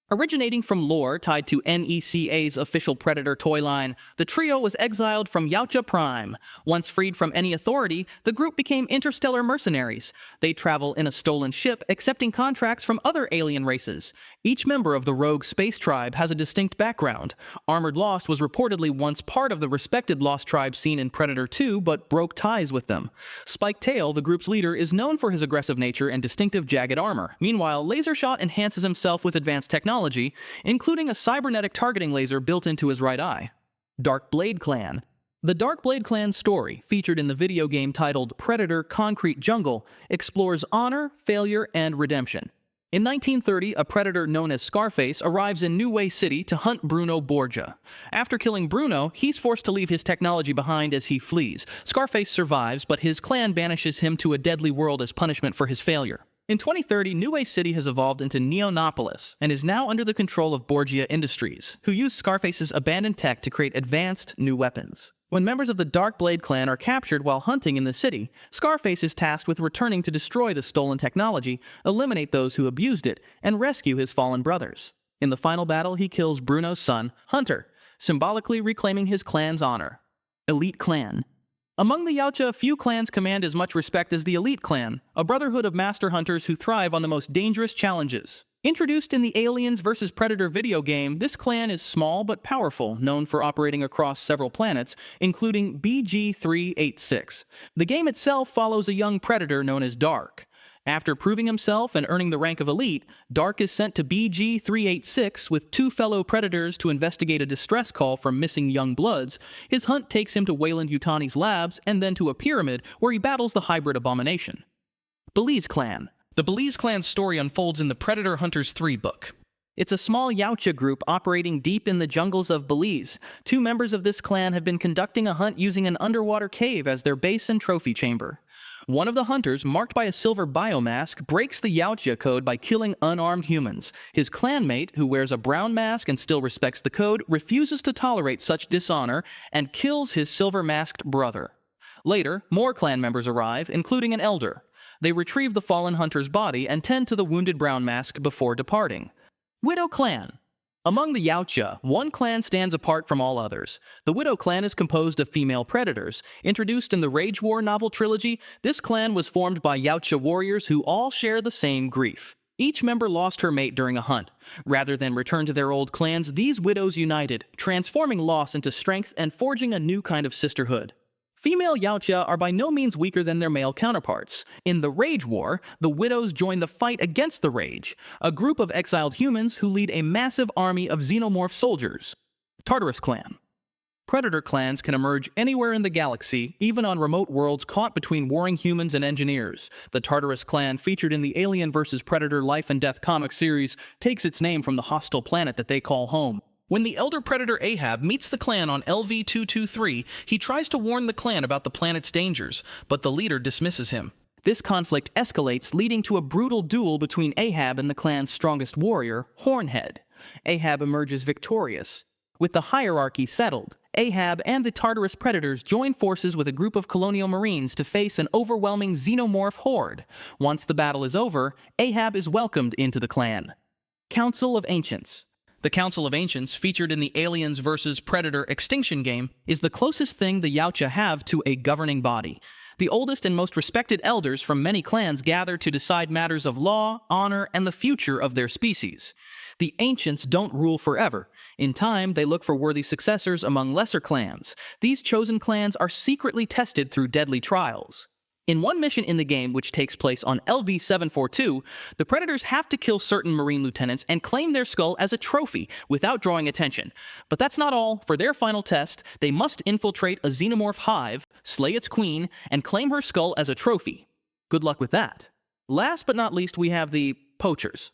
Originating from lore tied to NECA's official Predator toy line, the trio was exiled from Yautja Prime. Once freed from any authority, the group became interstellar mercenaries. They travel in a stolen ship, accepting contracts from other alien races. Each member of the Rogue Space Tribe has a distinct background. Armored Lost was reportedly once part of the respected Lost Tribe seen in Predator 2, but broke ties with them. Spiked Tail, the group's leader, is known for his aggressive nature and distinctive jagged armor. Meanwhile, Laser Shot enhances himself with advanced technology, including a cybernetic targeting laser built into his right eye. Dark Blade Clan. The Dark Blade Clan story, featured in the video game titled Predator: Concrete Jungle, explores honor, failure, and redemption. In 1930, a predator known as Scarface arrives in New Way City to hunt Bruno Borgia. After killing Bruno, he's forced to leave his technology behind as he flees. Scarface survives, but his clan banishes him to a deadly world as punishment for his failure. In 2030, New Way City has evolved into Neonopolis and is now under the control of Borgia Industries, who use Scarface's abandoned tech to create advanced new weapons. When members of the Dark Blade Clan are captured while hunting in the city, Scarface is tasked with returning to destroy the stolen technology, eliminate those who abused it, and rescue his fallen brothers. In the final battle, he kills Bruno's son, Hunter, symbolically reclaiming his clan's honor. Elite Clan. Among the Yautja, few clans command as much respect as the Elite Clan, a brotherhood of master hunters who thrive on the most dangerous challenges. Introduced in the Aliens vs. Predator video game, this clan is small but powerful, known for operating across several planets, including BG-386. The game itself follows a young predator known as Dark. After proving himself and earning the rank of Elite, Dark is sent to BG-386 with 2 fellow predators to investigate a distress call from missing young bloods. His hunt takes him to Weyland-Yutani's labs and then to a pyramid where he battles the hybrid abomination. Bleise Clan. The Bleise Clan story unfolds in the Predator Hunters 3 book. It's a small Yautja group operating deep in the jungles of Belize. 2 members of this clan have been conducting a hunt using an underwater cave as their base and trophy chamber. One of the hunters, marked by a silver biomask, breaks the Yautja code by killing unarmed humans. His clanmate, who wears a brown mask and still respects the code, refuses to tolerate such dishonor and kills his silver-masked brother. Later, more clan members arrive, including an elder. They retrieve the fallen hunter's body and tend to the wounded brown mask before departing. Widow Clan. Among the Yautja, one clan stands apart from all others. The Widow Clan is composed of female predators. Introduced in the Rage War novel trilogy, this clan was formed by Yautja warriors who all share the same grief. Each member lost her mate during a hunt. Rather than return to their old clans, these widows united, transforming loss into strength and forging a new kind of sisterhood. Female Yautja are by no means weaker than their male counterparts. In the Rage War, the Widows join the fight against the Rage, a group of exiled humans who lead a massive army of xenomorph soldiers. Tartarus Clan. Predator clans can emerge anywhere in the galaxy, even on remote worlds caught between warring humans and engineers. The Tartarus Clan, featured in the Alien vs. Predator Life and Death comic series, takes its name from the hostile planet that they call home. When the elder predator Ahab meets the clan on LV-223, he tries to warn the clan about the planet's dangers, but the leader dismisses him. This conflict escalates, leading to a brutal duel between Ahab and the clan's strongest warrior, Hornhead. Ahab emerges victorious. With the hierarchy settled, Ahab and the Tartarus predators join forces with a group of colonial marines to face an overwhelming xenomorph horde. Once the battle is over, Ahab is welcomed into the clan. Council of Ancients. The Council of Ancients, featured in the Aliens vs. Predator Extinction game, is the closest thing the Yautja have to a governing body. The oldest and most respected elders from many clans gather to decide matters of law, honor, and the future of their species. The Ancients don't rule forever. In time, they look for worthy successors among lesser clans. These chosen clans are secretly tested through deadly trials. In one mission in the game, which takes place on LV-742, the Predators have to kill certain Marine lieutenants and claim their skull as a trophy without drawing attention. But that's not all. For their final test, they must infiltrate a xenomorph hive, slay its queen, and claim her skull as a trophy. Good luck with that. Last but not least, we have the Poachers.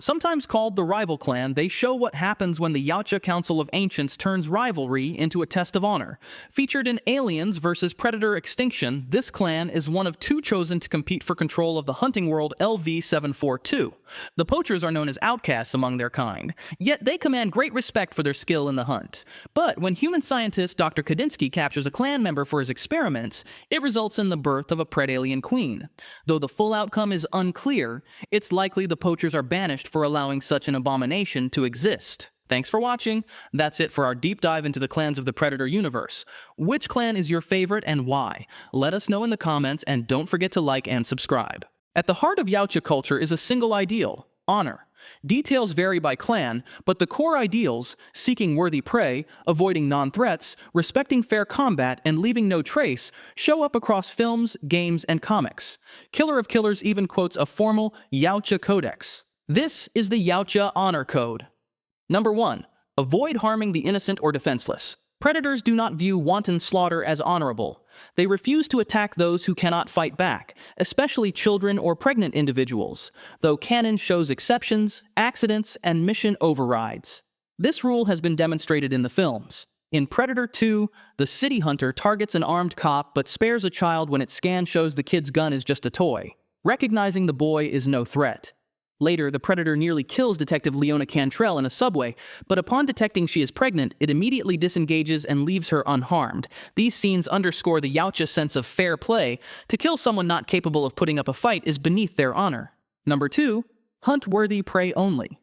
Sometimes called the Rival Clan, they show what happens when the Yautja Council of Ancients turns rivalry into a test of honor. Featured in Aliens vs. Predator Extinction, this clan is one of two chosen to compete for control of the hunting world LV-742. The Poachers are known as Outcasts among their kind, yet they command great respect for their skill in the hunt. But when human scientist Dr. Kadinsky captures a clan member for his experiments, it results in the birth of a pred-alien queen. Though the full outcome is unclear, it's likely the Poachers are banished for allowing such an abomination to exist. Thanks for watching. That's it for our deep dive into the clans of the Predator universe. Which clan is your favorite and why? Let us know in the comments, and don't forget to like and subscribe. At the heart of Yautja culture is a single ideal: honor. Details vary by clan, but the core ideals, seeking worthy prey, avoiding non-threats, respecting fair combat, and leaving no trace, show up across films, games, and comics. Killer of Killers even quotes a formal Yautja Codex. This is the Yautja Honor Code. Number 1. Avoid harming the innocent or defenseless. Predators do not view wanton slaughter as honorable. They refuse to attack those who cannot fight back, especially children or pregnant individuals, though canon shows exceptions, accidents, and mission overrides. This rule has been demonstrated in the films. In Predator 2, the city hunter targets an armed cop but spares a child when its scan shows the kid's gun is just a toy, recognizing the boy is no threat. Later, the Predator nearly kills Detective Leona Cantrell in a subway, but upon detecting she is pregnant, it immediately disengages and leaves her unharmed. These scenes underscore the Yautja sense of fair play. To kill someone not capable of putting up a fight is beneath their honor. Number 2. Hunt worthy prey only.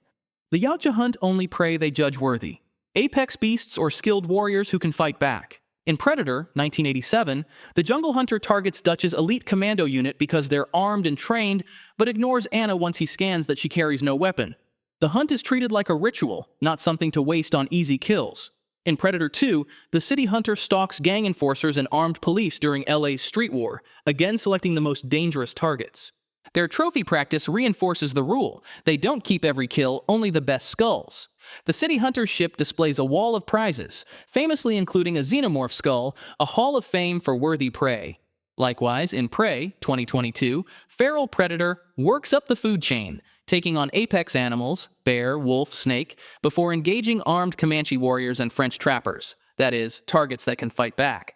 The Yautja hunt only prey they judge worthy: apex beasts or skilled warriors who can fight back. In Predator, 1987, the jungle hunter targets Dutch's elite commando unit because they're armed and trained, but ignores Anna once he scans that she carries no weapon. The hunt is treated like a ritual, not something to waste on easy kills. In Predator 2, the city hunter stalks gang enforcers and armed police during LA's street war, again selecting the most dangerous targets. Their trophy practice reinforces the rule: they don't keep every kill, only the best skulls. The city hunter's ship displays a wall of prizes, famously including a xenomorph skull, a hall of fame for worthy prey. Likewise, in Prey, 2022, feral predator works up the food chain, taking on apex animals, bear, wolf, snake, before engaging armed Comanche warriors and French trappers, that is, targets that can fight back.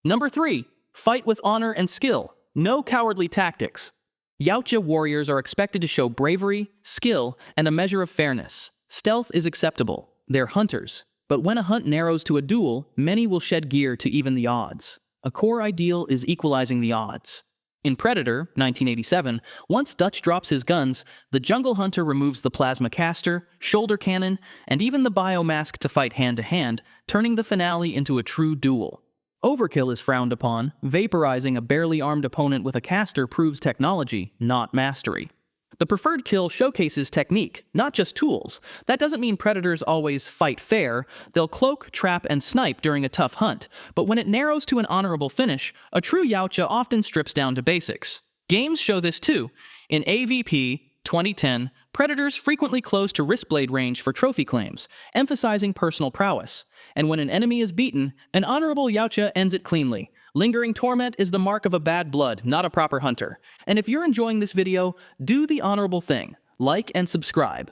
Number 3. Fight with honor and skill. No cowardly tactics. Yautja warriors are expected to show bravery, skill, and a measure of fairness. Stealth is acceptable. They're hunters. But when a hunt narrows to a duel, many will shed gear to even the odds. A core ideal is equalizing the odds. In Predator, 1987, once Dutch drops his guns, the jungle hunter removes the plasma caster, shoulder cannon, and even the biomask to fight hand-to-hand, turning the finale into a true duel. Overkill is frowned upon. Vaporizing a barely armed opponent with a caster proves technology, not mastery. The preferred kill showcases technique, not just tools. That doesn't mean predators always fight fair. They'll cloak, trap, and snipe during a tough hunt, but when it narrows to an honorable finish, a true Yautja often strips down to basics. Games show this too. In AVP 2010, predators frequently close to wristblade range for trophy claims, emphasizing personal prowess. And when an enemy is beaten, an honorable Yautja ends it cleanly. Lingering torment is the mark of a bad blood, not a proper hunter. And if you're enjoying this video, do the honorable thing. Like and subscribe.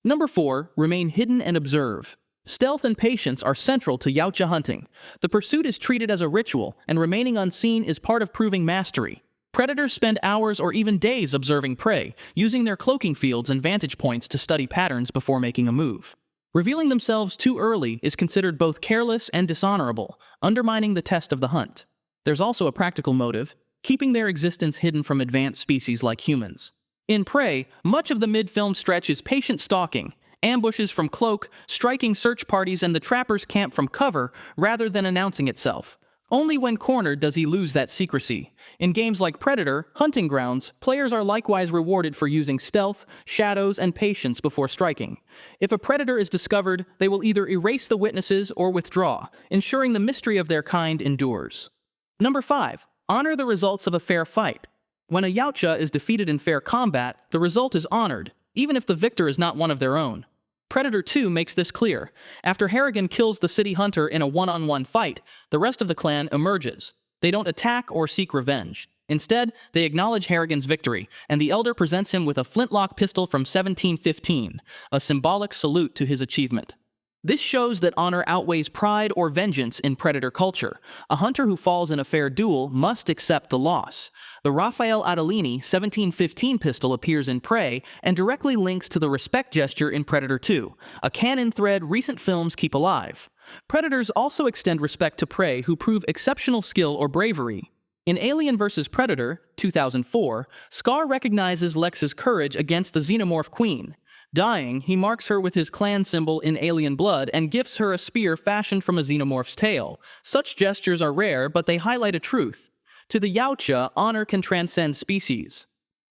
Number 4. Remain hidden and observe. Stealth and patience are central to Yautja hunting. The pursuit is treated as a ritual, and remaining unseen is part of proving mastery. Predators spend hours or even days observing prey, using their cloaking fields and vantage points to study patterns before making a move. Revealing themselves too early is considered both careless and dishonorable, undermining the test of the hunt. There's also a practical motive, keeping their existence hidden from advanced species like humans. In Prey, much of the mid-film stretch is patient stalking, ambushes from cloak, striking search parties, and the trapper's camp from cover rather than announcing itself. Only when cornered does he lose that secrecy. In games like Predator, Hunting Grounds, players are likewise rewarded for using stealth, shadows, and patience before striking. If a predator is discovered, they will either erase the witnesses or withdraw, ensuring the mystery of their kind endures. Number 5. Honor the results of a fair fight. When a Yautja is defeated in fair combat, the result is honored, even if the victor is not one of their own. Predator 2 makes this clear. After Harrigan kills the city hunter in a one-on-one fight, the rest of the clan emerges. They don't attack or seek revenge. Instead, they acknowledge Harrigan's victory, and the elder presents him with a flintlock pistol from 1715, a symbolic salute to his achievement. This shows that honor outweighs pride or vengeance in predator culture. A hunter who falls in a fair duel must accept the loss. The Raphael Adolini 1715 pistol appears in Prey and directly links to the respect gesture in Predator 2, a canon thread recent films keep alive. Predators also extend respect to prey who prove exceptional skill or bravery. In Alien vs. Predator 2004, Scar recognizes Lex's courage against the Xenomorph Queen. Dying, he marks her with his clan symbol in alien blood and gifts her a spear fashioned from a xenomorph's tail. Such gestures are rare, but they highlight a truth. To the Yautja, honor can transcend species.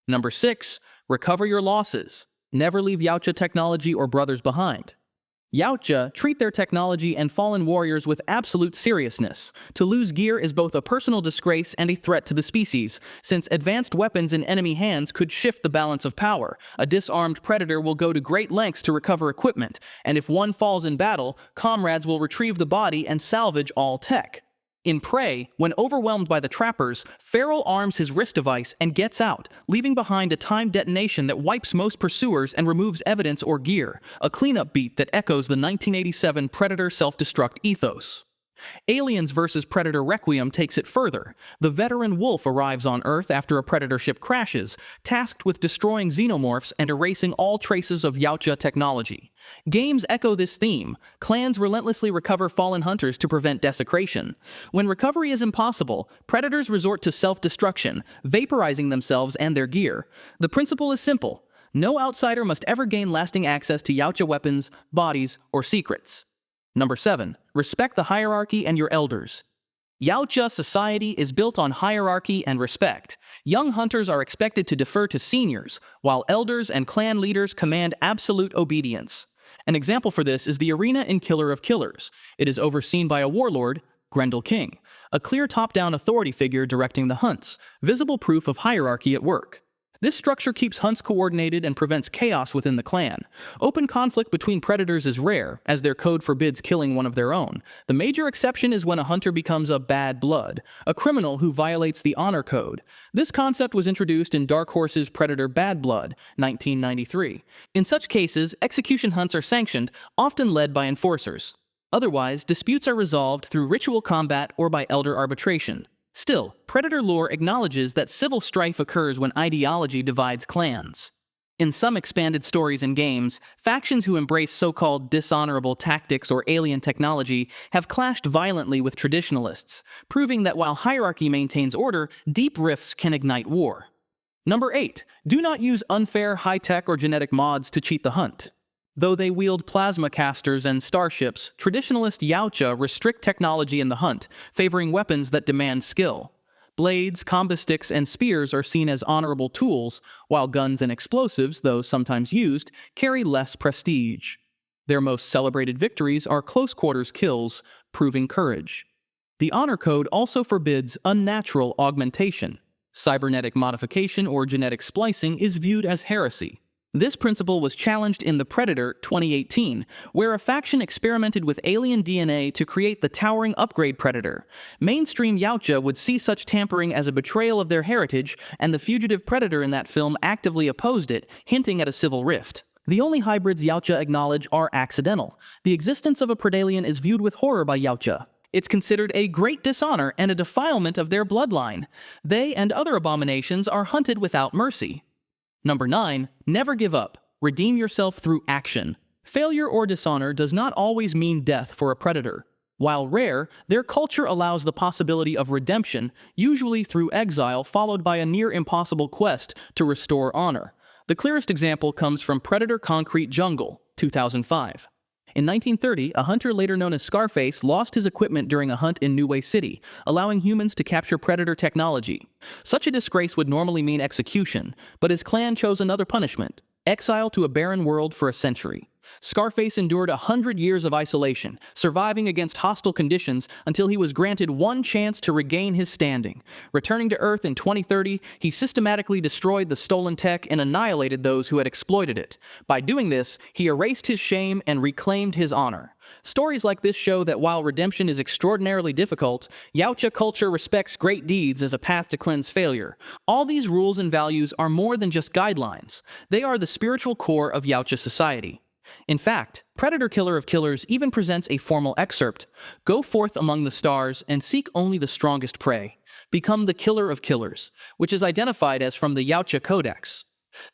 Number 6. Recover your losses. Never leave Yautja technology or brothers behind. Yautja treat their technology and fallen warriors with absolute seriousness. To lose gear is both a personal disgrace and a threat to the species, since advanced weapons in enemy hands could shift the balance of power. A disarmed predator will go to great lengths to recover equipment, and if one falls in battle, comrades will retrieve the body and salvage all tech. In Prey, when overwhelmed by the trappers, Feral arms his wrist device and gets out, leaving behind a timed detonation that wipes most pursuers and removes evidence or gear, a cleanup beat that echoes the 1987 Predator self-destruct ethos. Aliens vs. Predator Requiem takes it further. The veteran wolf arrives on Earth after a Predator ship crashes, tasked with destroying xenomorphs and erasing all traces of Yautja technology. Games echo this theme. Clans relentlessly recover fallen hunters to prevent desecration. When recovery is impossible, predators resort to self-destruction, vaporizing themselves and their gear. The principle is simple. No outsider must ever gain lasting access to Yautja weapons, bodies, or secrets. Number 7. Respect the hierarchy and your elders. Yautja society is built on hierarchy and respect. Young hunters are expected to defer to seniors, while elders and clan leaders command absolute obedience. An example for this is the arena in Killer of Killers. It is overseen by a warlord, Grendel King, a clear top-down authority figure directing the hunts, visible proof of hierarchy at work. This structure keeps hunts coordinated and prevents chaos within the clan. Open conflict between predators is rare, as their code forbids killing one of their own. The major exception is when a hunter becomes a bad blood, a criminal who violates the honor code. This concept was introduced in Dark Horse's Predator Bad Blood, 1993. In such cases, execution hunts are sanctioned, often led by enforcers. Otherwise, disputes are resolved through ritual combat or by elder arbitration. Still, Predator lore acknowledges that civil strife occurs when ideology divides clans. In some expanded stories and games, factions who embrace so-called dishonorable tactics or alien technology have clashed violently with traditionalists, proving that while hierarchy maintains order, deep rifts can ignite war. Number 8. Do not use unfair high-tech or genetic mods to cheat the hunt. Though they wield plasma casters and starships, traditionalist Yautja restrict technology in the hunt, favoring weapons that demand skill. Blades, combo sticks, and spears are seen as honorable tools, while guns and explosives, though sometimes used, carry less prestige. Their most celebrated victories are close-quarters kills, proving courage. The Honor Code also forbids unnatural augmentation. Cybernetic modification or genetic splicing is viewed as heresy. This principle was challenged in The Predator 2018, where a faction experimented with alien DNA to create the towering upgrade Predator. Mainstream Yautja would see such tampering as a betrayal of their heritage, and the fugitive Predator in that film actively opposed it, hinting at a civil rift. The only hybrids Yautja acknowledge are accidental. The existence of a Predalien is viewed with horror by Yautja. It's considered a great dishonor and a defilement of their bloodline. They and other abominations are hunted without mercy. Number 9. Never give up. Redeem yourself through action. Failure or dishonor does not always mean death for a predator. While rare, their culture allows the possibility of redemption, usually through exile followed by a near-impossible quest to restore honor. The clearest example comes from Predator Concrete Jungle, 2005. In 1930, a hunter later known as Scarface lost his equipment during a hunt in New City, allowing humans to capture Predator technology. Such a disgrace would normally mean execution, but his clan chose another punishment: exile to a barren world for a century. Scarface endured 100 years of isolation, surviving against hostile conditions until he was granted one chance to regain his standing. Returning to Earth in 2030, he systematically destroyed the stolen tech and annihilated those who had exploited it. By doing this, he erased his shame and reclaimed his honor. Stories like this show that while redemption is extraordinarily difficult, Yautja culture respects great deeds as a path to cleanse failure. All these rules and values are more than just guidelines. They are the spiritual core of Yautja society. In fact, Predator Killer of Killers even presents a formal excerpt: "Go forth among the stars and seek only the strongest prey. Become the Killer of Killers," which is identified as from the Yautja Codex.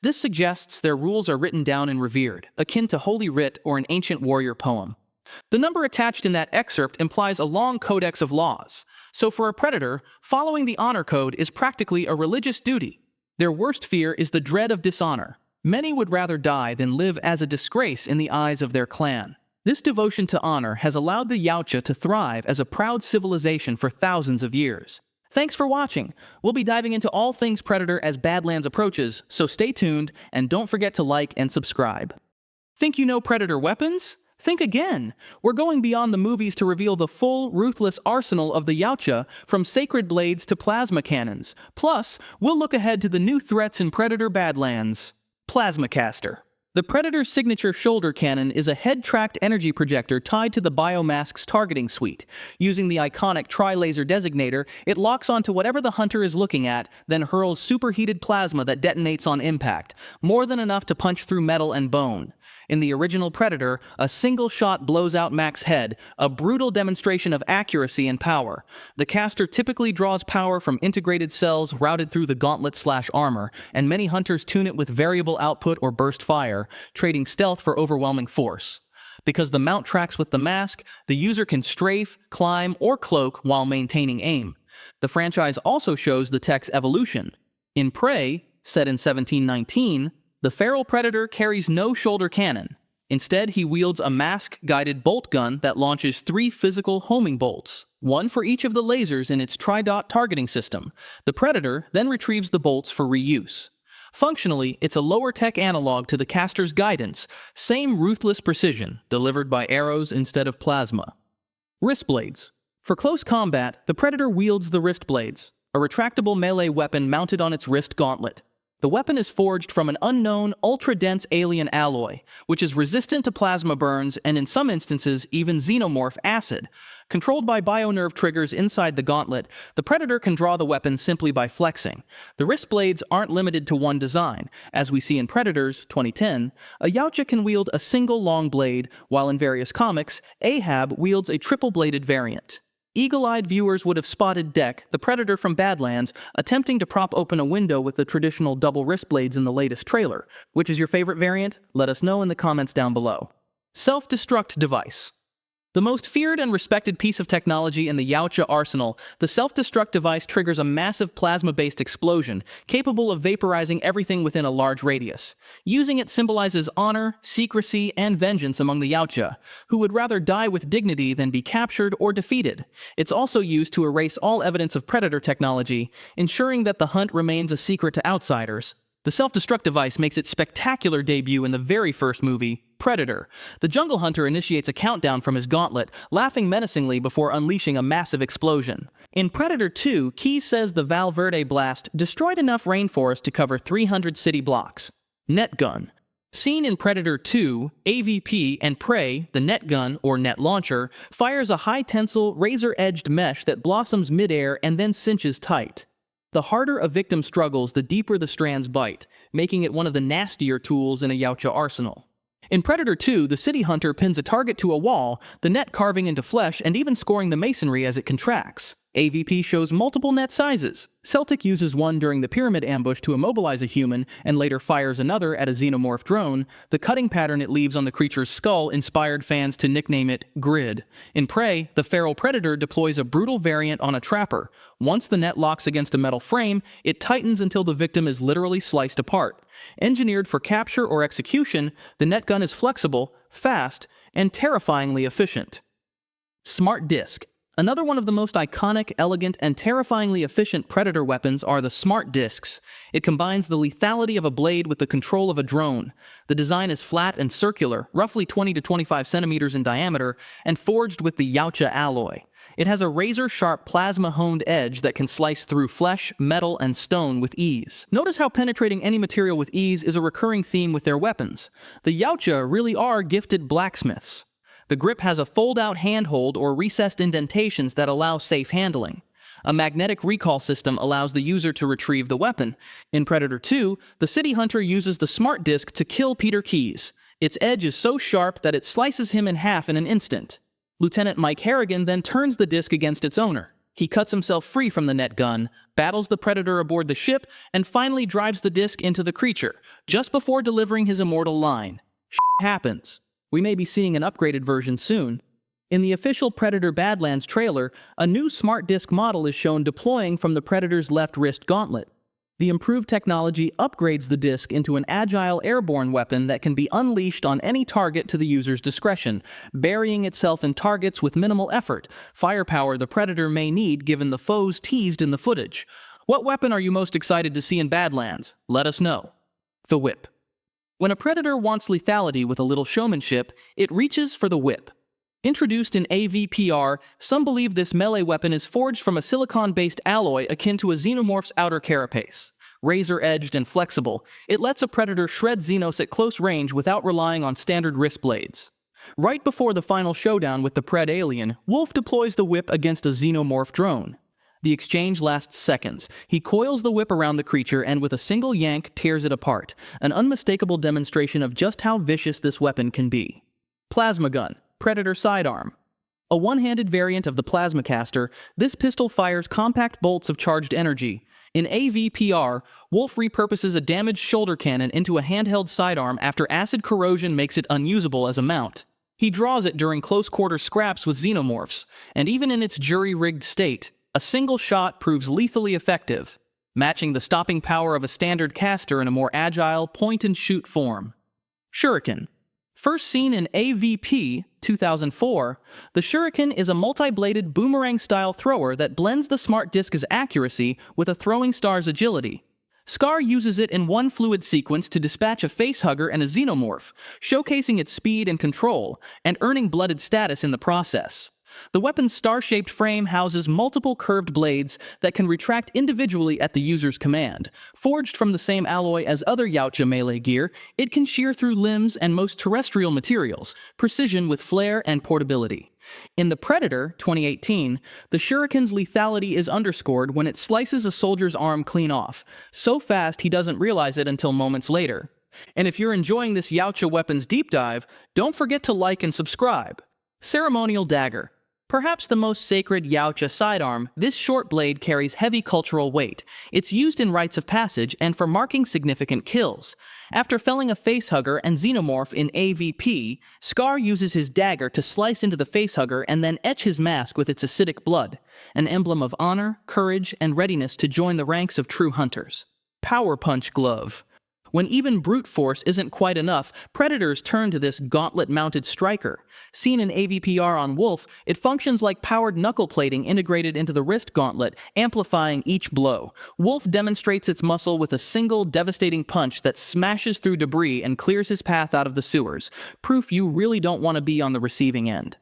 This suggests their rules are written down and revered, akin to Holy Writ or an ancient warrior poem. The number attached in that excerpt implies a long codex of laws. So for a predator, following the honor code is practically a religious duty. Their worst fear is the dread of dishonor. Many would rather die than live as a disgrace in the eyes of their clan. This devotion to honor has allowed the Yautja to thrive as a proud civilization for thousands of years. Thanks for watching. We'll be diving into all things Predator as Badlands approaches, so stay tuned and don't forget to like and subscribe. Think you know Predator weapons? Think again. We're going beyond the movies to reveal the full, ruthless arsenal of the Yautja, from sacred blades to plasma cannons. Plus, we'll look ahead to the new threats in Predator Badlands. Plasma Caster. The Predator's signature shoulder cannon is a head-tracked energy projector tied to the Biomask's targeting suite. Using the iconic tri-laser designator, it locks onto whatever the hunter is looking at, then hurls superheated plasma that detonates on impact, more than enough to punch through metal and bone. In the original Predator, a single shot blows out Mac's head, a brutal demonstration of accuracy and power. The caster typically draws power from integrated cells routed through the gauntlet/armor, and many hunters tune it with variable output or burst fire, trading stealth for overwhelming force. Because the mount tracks with the mask, the user can strafe, climb, or cloak while maintaining aim. The franchise also shows the tech's evolution. In Prey, set in 1719, the feral predator carries no shoulder cannon. Instead, he wields a mask-guided bolt gun that launches 3 physical homing bolts, one for each of the lasers in its tri-dot targeting system. The predator then retrieves the bolts for reuse. Functionally, it's a lower-tech analog to the caster's guidance, same ruthless precision, delivered by arrows instead of plasma. Wrist blades. For close combat, the predator wields the wrist blades, a retractable melee weapon mounted on its wrist gauntlet. The weapon is forged from an unknown, ultra-dense alien alloy, which is resistant to plasma burns and in some instances even xenomorph acid. Controlled by bionerve triggers inside the gauntlet, the Predator can draw the weapon simply by flexing. The wrist blades aren't limited to one design. As we see in Predators 2010, a Yautja can wield a single long blade, while in various comics, Ahab wields a triple-bladed variant. Eagle-eyed viewers would have spotted Deck, the Predator from Badlands, attempting to prop open a window with the traditional double wrist blades in the latest trailer. Which is your favorite variant? Let us know in the comments down below. Self-destruct device. The most feared and respected piece of technology in the Yautja Arsenal, the self-destruct device triggers a massive plasma-based explosion, capable of vaporizing everything within a large radius. Using it symbolizes honor, secrecy, and vengeance among the Yautja, who would rather die with dignity than be captured or defeated. It's also used to erase all evidence of predator technology, ensuring that the hunt remains a secret to outsiders. The self-destruct device makes its spectacular debut in the very first movie, Predator. The jungle hunter initiates a countdown from his gauntlet, laughing menacingly before unleashing a massive explosion. In Predator 2, Keyes says the Valverde blast destroyed enough rainforest to cover 300 city blocks. Net gun. Seen in Predator 2, AVP and Prey, the net gun, or net launcher, fires a high-tensile, razor-edged mesh that blossoms midair and then cinches tight. The harder a victim struggles, the deeper the strands bite, making it one of the nastier tools in a Yautja arsenal. In Predator 2, the city hunter pins a target to a wall, the net carving into flesh and even scoring the masonry as it contracts. AVP shows multiple net sizes. Celtic uses one during the pyramid ambush to immobilize a human, and later fires another at a xenomorph drone. The cutting pattern it leaves on the creature's skull inspired fans to nickname it Grid. In Prey, the feral predator deploys a brutal variant on a trapper. Once the net locks against a metal frame, it tightens until the victim is literally sliced apart. Engineered for capture or execution, the net gun is flexible, fast, and terrifyingly efficient. Smart Disc. Another one of the most iconic, elegant, and terrifyingly efficient Predator weapons are the Smart Discs. It combines the lethality of a blade with the control of a drone. The design is flat and circular, roughly 20 to 25 centimeters in diameter, and forged with the Yautja alloy. It has a razor-sharp plasma-honed edge that can slice through flesh, metal, and stone with ease. Notice how penetrating any material with ease is a recurring theme with their weapons. The Yautja really are gifted blacksmiths. The grip has a fold-out handhold or recessed indentations that allow safe handling. A magnetic recall system allows the user to retrieve the weapon. In Predator 2, the city hunter uses the Smart Disc to kill Peter Keyes. Its edge is so sharp that it slices him in half in an instant. Lieutenant Mike Harrigan then turns the disc against its owner. He cuts himself free from the net gun, battles the predator aboard the ship, and finally drives the disc into the creature, just before delivering his immortal line. Shit happens. We may be seeing an upgraded version soon. In the official Predator Badlands trailer, a new Smart Disc model is shown deploying from the Predator's left wrist gauntlet. The improved technology upgrades the disc into an agile airborne weapon that can be unleashed on any target to the user's discretion, burying itself in targets with minimal effort, firepower the Predator may need given the foes teased in the footage. What weapon are you most excited to see in Badlands? Let us know. The Whip. When a predator wants lethality with a little showmanship, it reaches for the whip. Introduced in AVPR, some believe this melee weapon is forged from a silicon-based alloy akin to a xenomorph's outer carapace. Razor-edged and flexible, it lets a predator shred xenos at close range without relying on standard wrist blades. Right before the final showdown with the Pred alien, Wolf deploys the whip against a xenomorph drone. The exchange lasts seconds. He coils the whip around the creature and with a single yank tears it apart, an unmistakable demonstration of just how vicious this weapon can be. Plasma Gun, Predator Sidearm. A one-handed variant of the plasma caster, this pistol fires compact bolts of charged energy. In AVPR, Wolf repurposes a damaged shoulder cannon into a handheld sidearm after acid corrosion makes it unusable as a mount. He draws it during close-quarter scraps with xenomorphs, and even in its jury-rigged state, a single shot proves lethally effective, matching the stopping power of a standard caster in a more agile, point-and-shoot form. Shuriken. First seen in AVP 2004, the Shuriken is a multi-bladed boomerang-style thrower that blends the Smart Disc's accuracy with a throwing star's agility. Scar uses it in one fluid sequence to dispatch a facehugger and a xenomorph, showcasing its speed and control, and earning blooded status in the process. The weapon's star-shaped frame houses multiple curved blades that can retract individually at the user's command. Forged from the same alloy as other Yautja melee gear, it can shear through limbs and most terrestrial materials, precision with flair and portability. In The Predator, 2018, the Shuriken's lethality is underscored when it slices a soldier's arm clean off, so fast he doesn't realize it until moments later. And if you're enjoying this Yautja weapons deep dive, don't forget to like and subscribe. Ceremonial Dagger. Perhaps the most sacred Yautja sidearm, this short blade carries heavy cultural weight. It's used in rites of passage and for marking significant kills. After felling a facehugger and xenomorph in AVP, Scar uses his dagger to slice into the facehugger and then etch his mask with its acidic blood, an emblem of honor, courage, and readiness to join the ranks of true hunters. Power Punch Glove. When even brute force isn't quite enough, predators turn to this gauntlet-mounted striker. Seen in AVPR on Wolf, it functions like powered knuckle plating integrated into the wrist gauntlet, amplifying each blow. Wolf demonstrates its muscle with a single devastating punch that smashes through debris and clears his path out of the sewers. Proof you really don't want to be on the receiving end.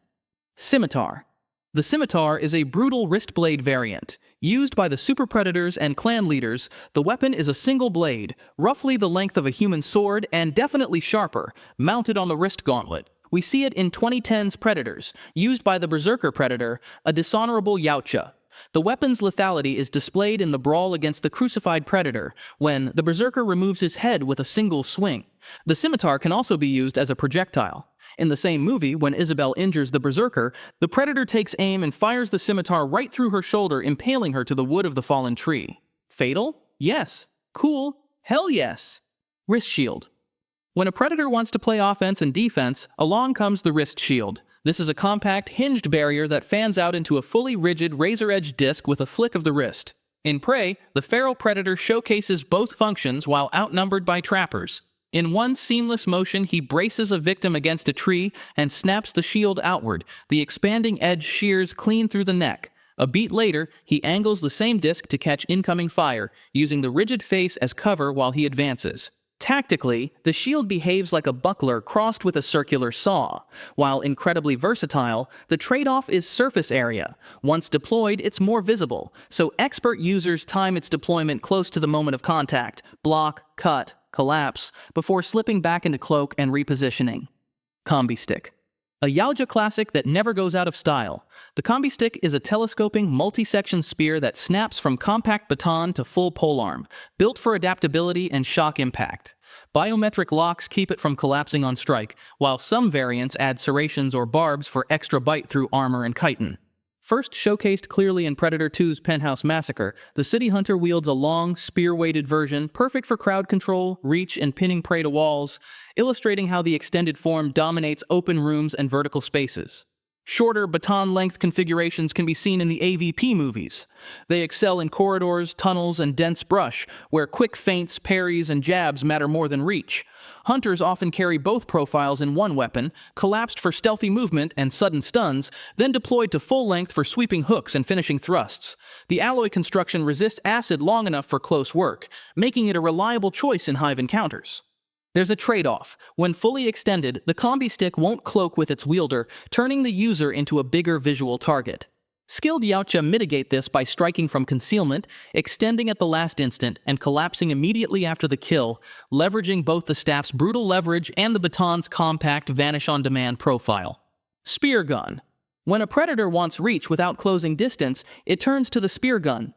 Scimitar. The scimitar is a brutal wrist blade variant. Used by the super predators and clan leaders, the weapon is a single blade, roughly the length of a human sword and definitely sharper, mounted on the wrist gauntlet. We see it in 2010's Predators, used by the Berserker Predator, a dishonorable Yautja. The weapon's lethality is displayed in the brawl against the crucified predator, when the Berserker removes his head with a single swing. The scimitar can also be used as a projectile. In the same movie, when Isabel injures the Berserker, the Predator takes aim and fires the scimitar right through her shoulder, impaling her to the wood of the fallen tree. Fatal? Yes. Cool? Hell yes. Wrist Shield. When a Predator wants to play offense and defense, along comes the Wrist Shield. This is a compact, hinged barrier that fans out into a fully rigid, razor-edged disc with a flick of the wrist. In Prey, the feral Predator showcases both functions while outnumbered by trappers. In one seamless motion, he braces a victim against a tree and snaps the shield outward. The expanding edge shears clean through the neck. A beat later, he angles the same disc to catch incoming fire, using the rigid face as cover while he advances. Tactically, the shield behaves like a buckler crossed with a circular saw. While incredibly versatile, the trade-off is surface area. Once deployed, it's more visible, so expert users time its deployment close to the moment of contact, block, cut, collapse, before slipping back into cloak and repositioning. Combi Stick. A Yautja classic that never goes out of style. The Combi Stick is a telescoping, multi-section spear that snaps from compact baton to full polearm, built for adaptability and shock impact. Biometric locks keep it from collapsing on strike, while some variants add serrations or barbs for extra bite through armor and chitin. First showcased clearly in Predator 2's Penthouse Massacre, the City Hunter wields a long, spear-weighted version, perfect for crowd control, reach, and pinning prey to walls, illustrating how the extended form dominates open rooms and vertical spaces. Shorter baton-length configurations can be seen in the AVP movies. They excel in corridors, tunnels, and dense brush, where quick feints, parries, and jabs matter more than reach. Hunters often carry both profiles in one weapon, collapsed for stealthy movement and sudden stuns, then deployed to full length for sweeping hooks and finishing thrusts. The alloy construction resists acid long enough for close work, making it a reliable choice in hive encounters. There's a trade-off. When fully extended, the Combi Stick won't cloak with its wielder, turning the user into a bigger visual target. Skilled Yautja mitigate this by striking from concealment, extending at the last instant, and collapsing immediately after the kill, leveraging both the staff's brutal leverage and the baton's compact vanish-on-demand profile. Spear Gun. When a predator wants reach without closing distance, it turns to the spear gun.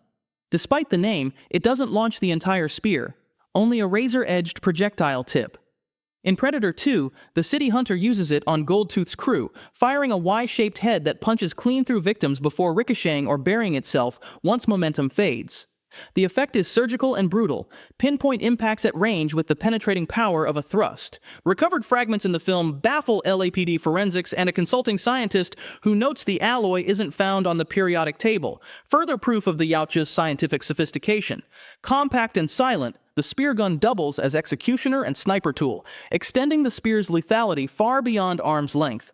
Despite the name, it doesn't launch the entire spear, only a razor-edged projectile tip. In Predator 2, the City Hunter uses it on Goldtooth's crew, firing a Y-shaped head that punches clean through victims before ricocheting or burying itself once momentum fades. The effect is surgical and brutal, pinpoint impacts at range with the penetrating power of a thrust. Recovered fragments in the film baffle LAPD forensics and a consulting scientist who notes the alloy isn't found on the periodic table, further proof of the Yautja's scientific sophistication. Compact and silent, the spear gun doubles as executioner and sniper tool, extending the spear's lethality far beyond arm's length.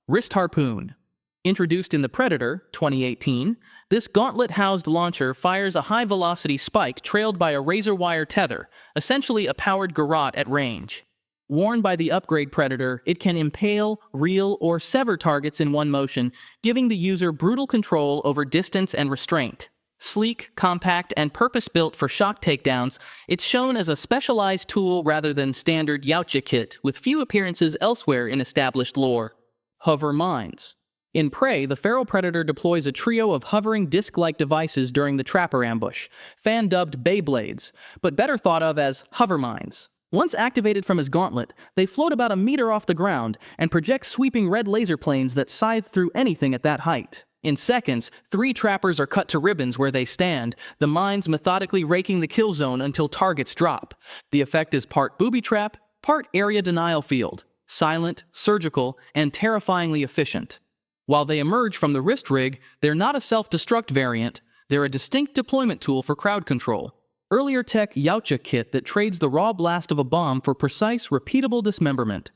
Wrist Harpoon. Introduced in The Predator, 2018, this gauntlet-housed launcher fires a high-velocity spike trailed by a razor-wire tether, essentially a powered garrote at range. Worn by the upgrade Predator, it can impale, reel, or sever targets in one motion, giving the user brutal control over distance and restraint. Sleek, compact, and purpose-built for shock takedowns, it's shown as a specialized tool rather than standard Yautja kit, with few appearances elsewhere in established lore. Hover Mines. In Prey, the feral predator deploys a trio of hovering disc-like devices during the trapper ambush, fan-dubbed Beyblades, but better thought of as hover mines. Once activated from his gauntlet, they float about a meter off the ground and project sweeping red laser planes that scythe through anything at that height. In seconds, 3 trappers are cut to ribbons where they stand, the mines methodically raking the kill zone until targets drop. The effect is part booby trap, part area denial field, silent, surgical, and terrifyingly efficient. While they emerge from the wrist rig, they're not a self-destruct variant, they're a distinct deployment tool for crowd control. Earlier tech Yautja kit that trades the raw blast of a bomb for precise, repeatable dismemberment.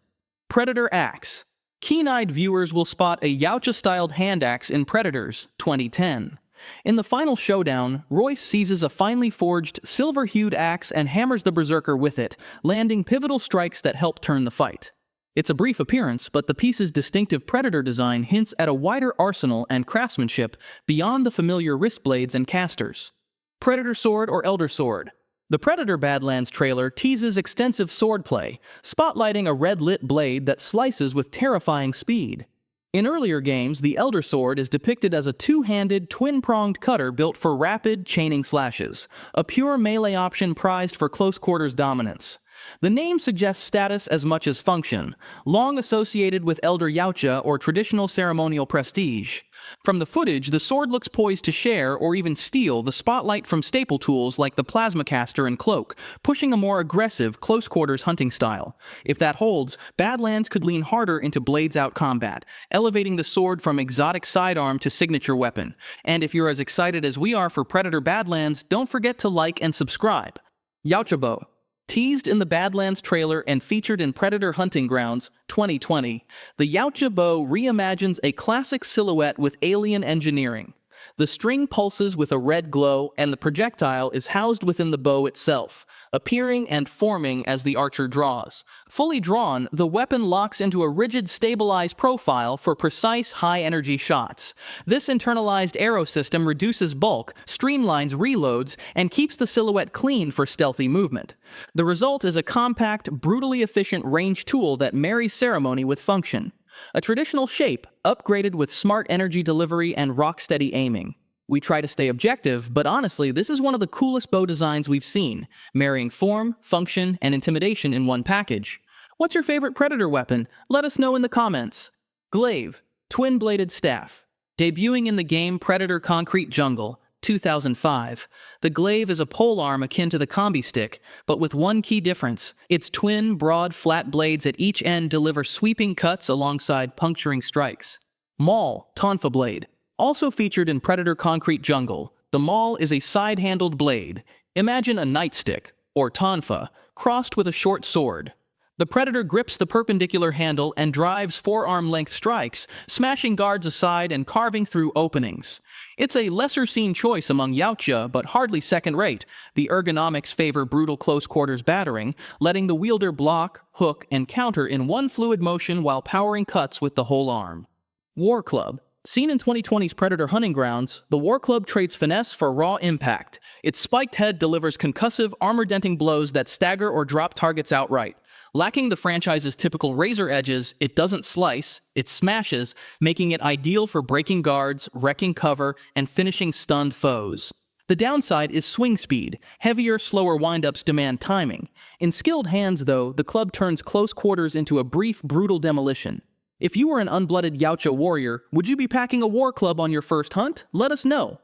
Predator Axe. Keen-eyed viewers will spot a Yautja-styled hand axe in Predators 2010. In the final showdown, Royce seizes a finely forged, silver-hued axe and hammers the berserker with it, landing pivotal strikes that help turn the fight. It's a brief appearance, but the piece's distinctive Predator design hints at a wider arsenal and craftsmanship beyond the familiar wrist blades and casters. Predator Sword or Elder Sword. The Predator Badlands trailer teases extensive swordplay, spotlighting a red-lit blade that slices with terrifying speed. In earlier games, the Elder Sword is depicted as a two-handed, twin-pronged cutter built for rapid, chaining slashes, a pure melee option prized for close-quarters dominance. The name suggests status as much as function, long associated with Elder Yautja or traditional ceremonial prestige. From the footage, the sword looks poised to share or even steal the spotlight from staple tools like the plasma caster and cloak, pushing a more aggressive, close-quarters hunting style. If that holds, Badlands could lean harder into blades-out combat, elevating the sword from exotic sidearm to signature weapon. And if you're as excited as we are for Predator Badlands, don't forget to like and subscribe. Yautja Bow. Teased in the Badlands trailer and featured in Predator Hunting Grounds 2020, the Yautja bow reimagines a classic silhouette with alien engineering. The string pulses with a red glow, and the projectile is housed within the bow itself, appearing and forming as the archer draws. Fully drawn, the weapon locks into a rigid, stabilized profile for precise, high-energy shots. This internalized arrow system reduces bulk, streamlines reloads, and keeps the silhouette clean for stealthy movement. The result is a compact, brutally efficient range tool that marries ceremony with function. A traditional shape, upgraded with smart energy delivery and rock-steady aiming. We try to stay objective, but honestly, this is one of the coolest bow designs we've seen, marrying form, function, and intimidation in one package. What's your favorite Predator weapon? Let us know in the comments. Glaive, twin-bladed staff. Debuting in the game Predator Concrete Jungle, 2005, the glaive is a polearm akin to the combi stick, but with one key difference. Its twin, broad, flat blades at each end deliver sweeping cuts alongside puncturing strikes. Maul, Tonfa blade. Also featured in Predator Concrete Jungle, the maul is a side-handled blade. Imagine a nightstick, or tonfa, crossed with a short sword. The Predator grips the perpendicular handle and drives forearm-length strikes, smashing guards aside and carving through openings. It's a lesser-seen choice among Yautja, but hardly second-rate. The ergonomics favor brutal close-quarters battering, letting the wielder block, hook, and counter in one fluid motion while powering cuts with the whole arm. War Club. Seen in 2020's Predator Hunting Grounds, the War Club trades finesse for raw impact. Its spiked head delivers concussive, armor-denting blows that stagger or drop targets outright. Lacking the franchise's typical razor edges, it doesn't slice, it smashes, making it ideal for breaking guards, wrecking cover, and finishing stunned foes. The downside is swing speed. Heavier, slower windups demand timing. In skilled hands, though, the club turns close quarters into a brief, brutal demolition. If you were an unblooded Yautja warrior, would you be packing a war club on your first hunt? Let us know.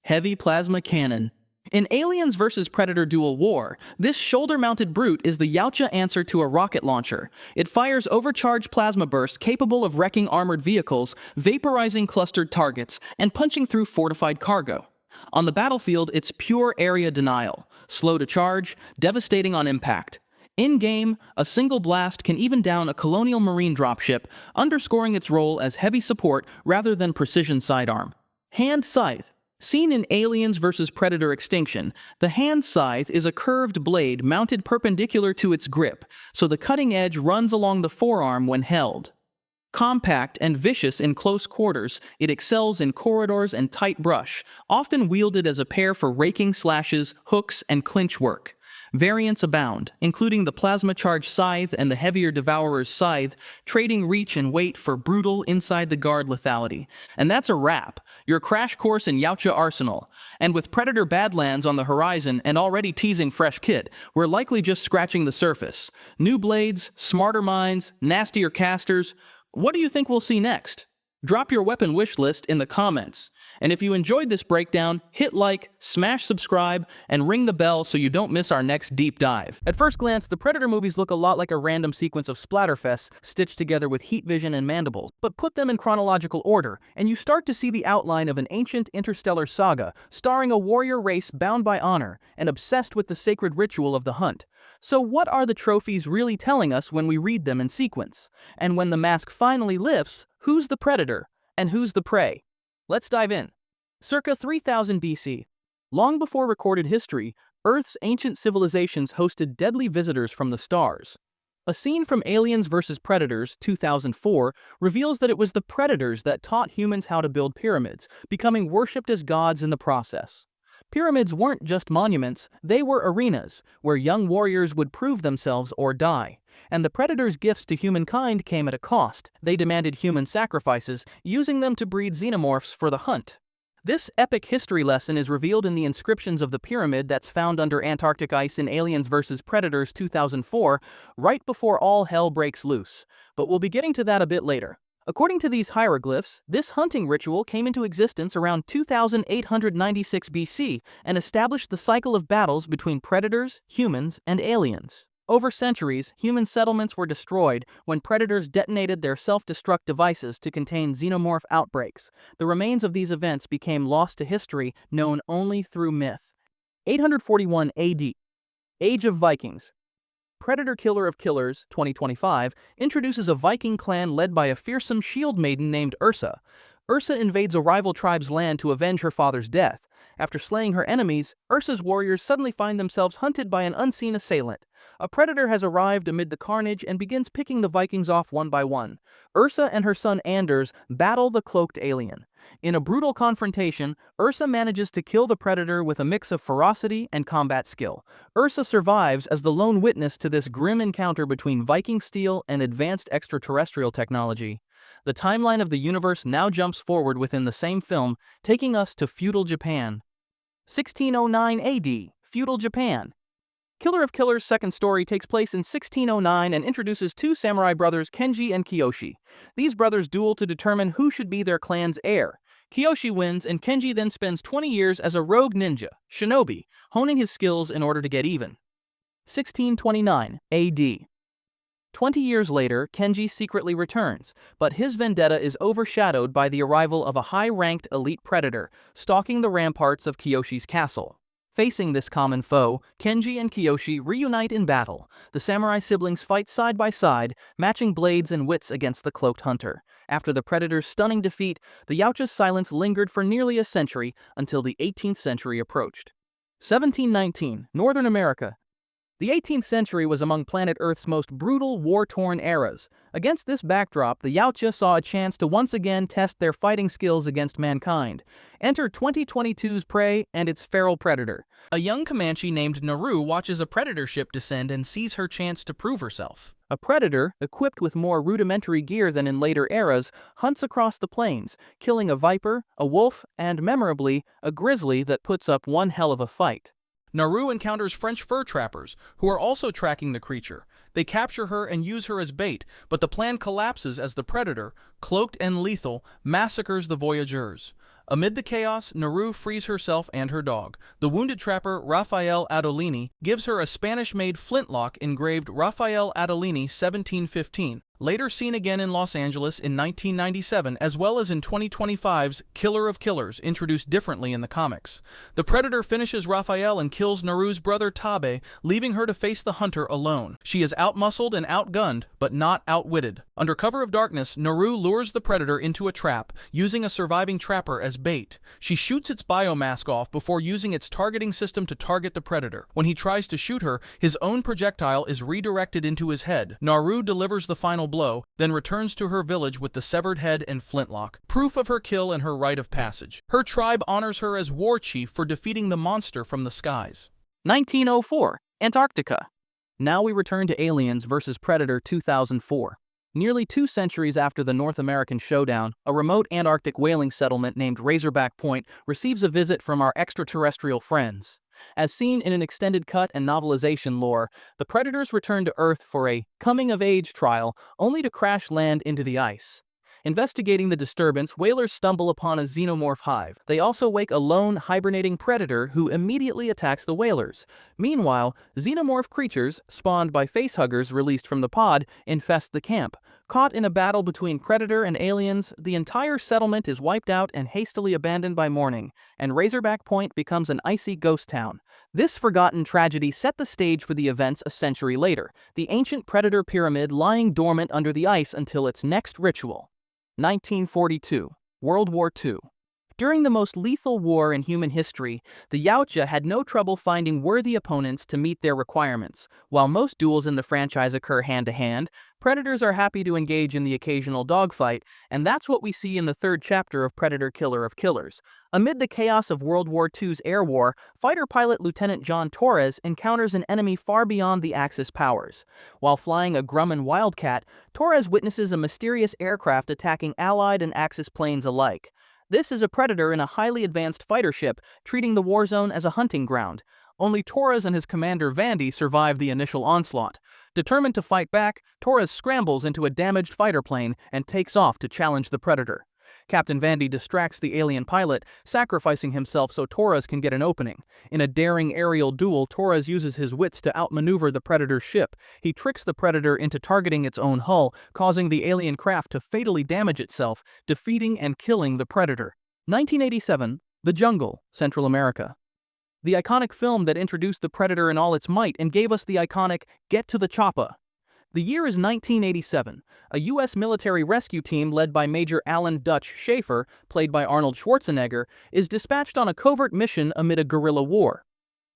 Heavy plasma cannon. In Aliens vs. Predator Dual War, this shoulder-mounted brute is the Yautja answer to a rocket launcher. It fires overcharged plasma bursts capable of wrecking armored vehicles, vaporizing clustered targets, and punching through fortified cargo. On the battlefield, it's pure area denial, slow to charge, devastating on impact. In-game, a single blast can even down a colonial marine dropship, underscoring its role as heavy support rather than precision sidearm. Hand Scythe. Seen in Aliens vs. Predator Extinction, the hand scythe is a curved blade mounted perpendicular to its grip, so the cutting edge runs along the forearm when held. Compact and vicious in close quarters, it excels in corridors and tight brush, often wielded as a pair for raking slashes, hooks, and clinch work. Variants abound, including the plasma-charged scythe and the heavier devourer's scythe, trading reach and weight for brutal inside-the-guard lethality. And that's a wrap, your crash course in Yautja Arsenal. And with Predator Badlands on the horizon and already teasing fresh kit, we're likely just scratching the surface. New blades, smarter minds, nastier casters. What do you think we'll see next? Drop your weapon wish list in the comments. And if you enjoyed this breakdown, hit like, smash subscribe, and ring the bell so you don't miss our next deep dive. At first glance, the Predator movies look a lot like a random sequence of splatterfests stitched together with heat vision and mandibles. But put them in chronological order, and you start to see the outline of an ancient interstellar saga starring a warrior race bound by honor and obsessed with the sacred ritual of the hunt. So what are the trophies really telling us when we read them in sequence? And when the mask finally lifts, who's the predator and who's the prey? Let's dive in. Circa 3000 BC. Long before recorded history, Earth's ancient civilizations hosted deadly visitors from the stars. A scene from Aliens vs. Predators 2004 reveals that it was the predators that taught humans how to build pyramids, becoming worshipped as gods in the process. Pyramids weren't just monuments, they were arenas, where young warriors would prove themselves or die. And the predators' gifts to humankind came at a cost. They demanded human sacrifices, using them to breed xenomorphs for the hunt. This epic history lesson is revealed in the inscriptions of the pyramid that's found under Antarctic ice in Aliens vs. Predators 2004, right before all hell breaks loose. But we'll be getting to that a bit later. According to these hieroglyphs, this hunting ritual came into existence around 2896 BC and established the cycle of battles between predators, humans, and aliens. Over centuries, human settlements were destroyed when predators detonated their self-destruct devices to contain xenomorph outbreaks. The remains of these events became lost to history, known only through myth. 841 AD. Age of Vikings. Predator Killer of Killers 2025 introduces a Viking clan led by a fearsome shield maiden named Ursa. Ursa invades a rival tribe's land to avenge her father's death. After slaying her enemies, Ursa's warriors suddenly find themselves hunted by an unseen assailant. A predator has arrived amid the carnage and begins picking the Vikings off one by one. Ursa and her son Anders battle the cloaked alien. In a brutal confrontation, Ursa manages to kill the predator with a mix of ferocity and combat skill. Ursa survives as the lone witness to this grim encounter between Viking steel and advanced extraterrestrial technology. The timeline of the universe now jumps forward within the same film, taking us to feudal Japan. 1609 AD, feudal Japan. Killer of Killers' second story takes place in 1609 and introduces two samurai brothers, Kenji and Kiyoshi. These brothers duel to determine who should be their clan's heir. Kiyoshi wins, and Kenji then spends 20 years as a rogue ninja, shinobi, honing his skills in order to get even. 1629 AD. 20 years later, Kenji secretly returns, but his vendetta is overshadowed by the arrival of a high-ranked elite predator, stalking the ramparts of Kiyoshi's castle. Facing this common foe, Kenji and Kiyoshi reunite in battle. The samurai siblings fight side by side, matching blades and wits against the cloaked hunter. After the predator's stunning defeat, the Yautja's silence lingered for nearly a century until the 18th century approached. 1719, Northern America. The 18th century was among planet Earth's most brutal, war-torn eras. Against this backdrop, the Yautja saw a chance to once again test their fighting skills against mankind. Enter 2022's prey and its feral predator. A young Comanche named Naru watches a predator ship descend and sees her chance to prove herself. A predator, equipped with more rudimentary gear than in later eras, hunts across the plains, killing a viper, a wolf, and, memorably, a grizzly that puts up one hell of a fight. Naru encounters French fur trappers, who are also tracking the creature. They capture her and use her as bait, but the plan collapses as the predator, cloaked and lethal, massacres the voyageurs. Amid the chaos, Naru frees herself and her dog. The wounded trapper, Rafael Adolini, gives her a Spanish-made flintlock engraved Rafael Adolini 1715, later seen again in Los Angeles in 1997, as well as in 2025's Killer of Killers, introduced differently in the comics. The predator finishes Raphael and kills Naru's brother Tabe, leaving her to face the hunter alone. She is outmuscled and outgunned, but not outwitted. Under cover of darkness, Naru lures the predator into a trap, using a surviving trapper as bait. She shoots its biomask off before using its targeting system to target the predator. When he tries to shoot her, his own projectile is redirected into his head. Naru delivers the final blow, then returns to her village with the severed head and flintlock, proof of her kill and her rite of passage. Her tribe honors her as war chief for defeating the monster from the skies. 1904, Antarctica. Now we return to Aliens vs. Predator 2004. Nearly 2 centuries after the North American showdown, a remote Antarctic whaling settlement named Razorback Point receives a visit from our extraterrestrial friends. As seen in an extended cut and novelization lore, the Predators return to Earth for a coming-of-age trial, only to crash land into the ice. Investigating the disturbance, whalers stumble upon a xenomorph hive. They also wake a lone, hibernating predator who immediately attacks the whalers. Meanwhile, xenomorph creatures, spawned by facehuggers released from the pod, infest the camp. Caught in a battle between predator and aliens, the entire settlement is wiped out and hastily abandoned by morning, and Razorback Point becomes an icy ghost town. This forgotten tragedy set the stage for the events a century later, the ancient predator pyramid lying dormant under the ice until its next ritual. 1942. World War II. During the most lethal war in human history, the Yautja had no trouble finding worthy opponents to meet their requirements. While most duels in the franchise occur hand-to-hand, predators are happy to engage in the occasional dogfight, and that's what we see in the third chapter of Predator Killer of Killers. Amid the chaos of World War II's air war, fighter pilot Lieutenant John Torres encounters an enemy far beyond the Axis powers. While flying a Grumman Wildcat, Torres witnesses a mysterious aircraft attacking Allied and Axis planes alike. This is a Predator in a highly advanced fighter ship, treating the war zone as a hunting ground. Only Torres and his commander Vandy survive the initial onslaught. Determined to fight back, Torres scrambles into a damaged fighter plane and takes off to challenge the Predator. Captain Vandy distracts the alien pilot, sacrificing himself so Torres can get an opening. In a daring aerial duel, Torres uses his wits to outmaneuver the Predator's ship. He tricks the Predator into targeting its own hull, causing the alien craft to fatally damage itself, defeating and killing the Predator. 1987. The Jungle, Central America. The iconic film that introduced the Predator in all its might and gave us the iconic "Get to the Choppa." The year is 1987. A U.S. military rescue team led by Major Alan Dutch Schaefer, played by Arnold Schwarzenegger, is dispatched on a covert mission amid a guerrilla war.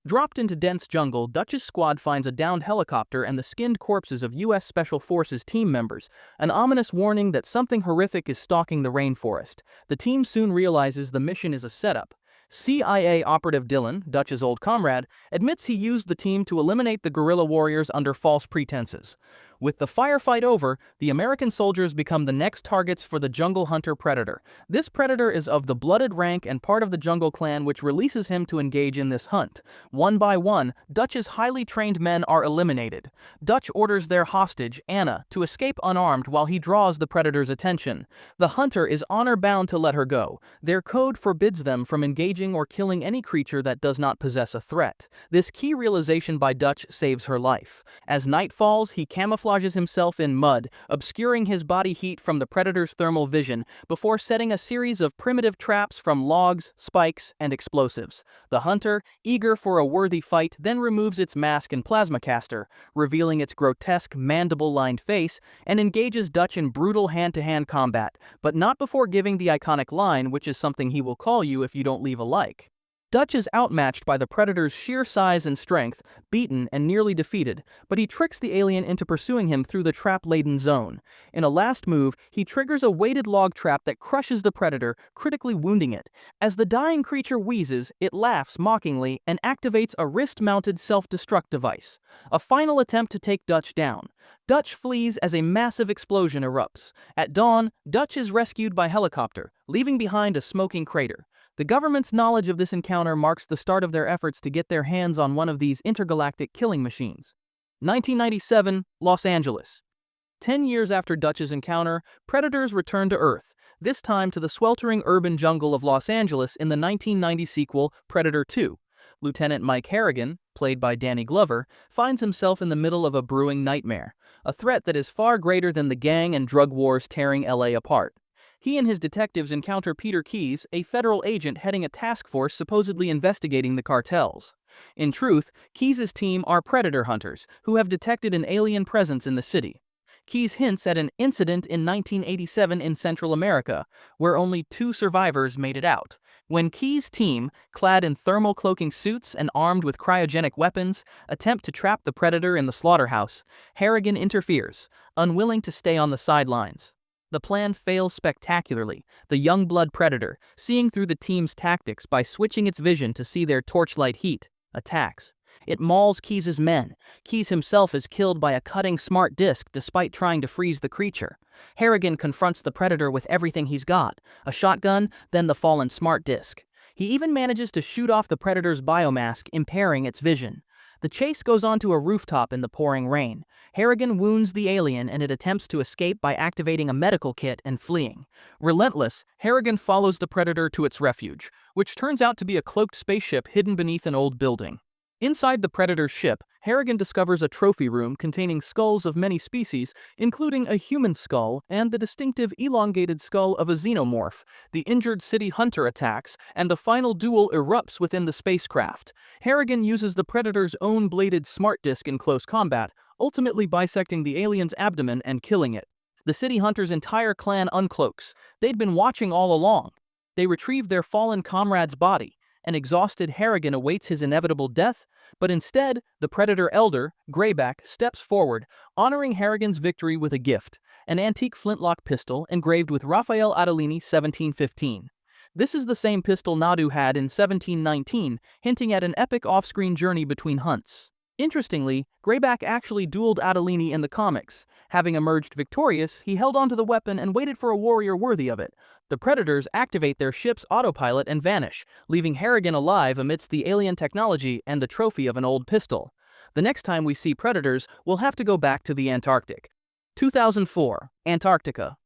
Dropped into dense jungle, Dutch's squad finds a downed helicopter and the skinned corpses of U.S. Special Forces team members, an ominous warning that something horrific is stalking the rainforest. The team soon realizes the mission is a setup. CIA operative Dylan, Dutch's old comrade, admits he used the team to eliminate the guerrilla warriors under false pretenses. With the firefight over, the American soldiers become the next targets for the jungle hunter Predator. This Predator is of the blooded rank and part of the Jungle Clan, which releases him to engage in this hunt. One by one, Dutch's highly trained men are eliminated. Dutch orders their hostage, Anna, to escape unarmed while he draws the Predator's attention. The hunter is honor-bound to let her go. Their code forbids them from engaging or killing any creature that does not possess a threat. This key realization by Dutch saves her life. As night falls, he camouflages himself in mud, obscuring his body heat from the Predator's thermal vision, before setting a series of primitive traps from logs, spikes, and explosives. The hunter, eager for a worthy fight, then removes its mask and plasma caster, revealing its grotesque, mandible-lined face, and engages Dutch in brutal hand-to-hand combat, but not before giving the iconic line, which is something he will call you if you don't leave a like. Dutch is outmatched by the Predator's sheer size and strength, beaten and nearly defeated, but he tricks the alien into pursuing him through the trap-laden zone. In a last move, he triggers a weighted log trap that crushes the Predator, critically wounding it. As the dying creature wheezes, it laughs mockingly and activates a wrist-mounted self-destruct device. A final attempt to take Dutch down. Dutch flees as a massive explosion erupts. At dawn, Dutch is rescued by helicopter, leaving behind a smoking crater. The government's knowledge of this encounter marks the start of their efforts to get their hands on one of these intergalactic killing machines. 1997, Los Angeles. 10 years after Dutch's encounter, predators return to Earth, this time to the sweltering urban jungle of Los Angeles in the 1990 sequel Predator 2. Lieutenant Mike Harrigan, played by Danny Glover, finds himself in the middle of a brewing nightmare, a threat that is far greater than the gang and drug wars tearing LA apart. He and his detectives encounter Peter Keyes, a federal agent heading a task force supposedly investigating the cartels. In truth, Keyes' team are predator hunters who have detected an alien presence in the city. Keyes hints at an incident in 1987 in Central America, where only 2 survivors made it out. When Keyes' team, clad in thermal cloaking suits and armed with cryogenic weapons, attempt to trap the predator in the slaughterhouse, Harrigan interferes, unwilling to stay on the sidelines. The plan fails spectacularly. The young blood predator, seeing through the team's tactics by switching its vision to see their torchlight heat, attacks. It mauls Keyes' men. Keyes himself is killed by a cutting smart disc despite trying to freeze the creature. Harrigan confronts the Predator with everything he's got, a shotgun, then the fallen smart disc. He even manages to shoot off the Predator's biomask, impairing its vision. The chase goes onto a rooftop in the pouring rain. Harrigan wounds the alien and it attempts to escape by activating a medical kit and fleeing. Relentless, Harrigan follows the Predator to its refuge, which turns out to be a cloaked spaceship hidden beneath an old building. Inside the Predator's ship, Harrigan discovers a trophy room containing skulls of many species, including a human skull and the distinctive elongated skull of a xenomorph. The injured city hunter attacks, and the final duel erupts within the spacecraft. Harrigan uses the Predator's own bladed smart disc in close combat, ultimately bisecting the alien's abdomen and killing it. The city hunter's entire clan uncloaks. They'd been watching all along. They retrieve their fallen comrade's body. An exhausted Harrigan awaits his inevitable death, but instead, the Predator Elder, Greyback, steps forward, honoring Harrigan's victory with a gift, an antique flintlock pistol engraved with Raphael Adolini 1715. This is the same pistol Nadu had in 1719, hinting at an epic off-screen journey between hunts. Interestingly, Greyback actually dueled Adolini in the comics. Having emerged victorious, he held onto the weapon and waited for a warrior worthy of it. The Predators activate their ship's autopilot and vanish, leaving Harrigan alive amidst the alien technology and the trophy of an old pistol. The next time we see Predators, we'll have to go back to the Antarctic. 2004, Antarctica.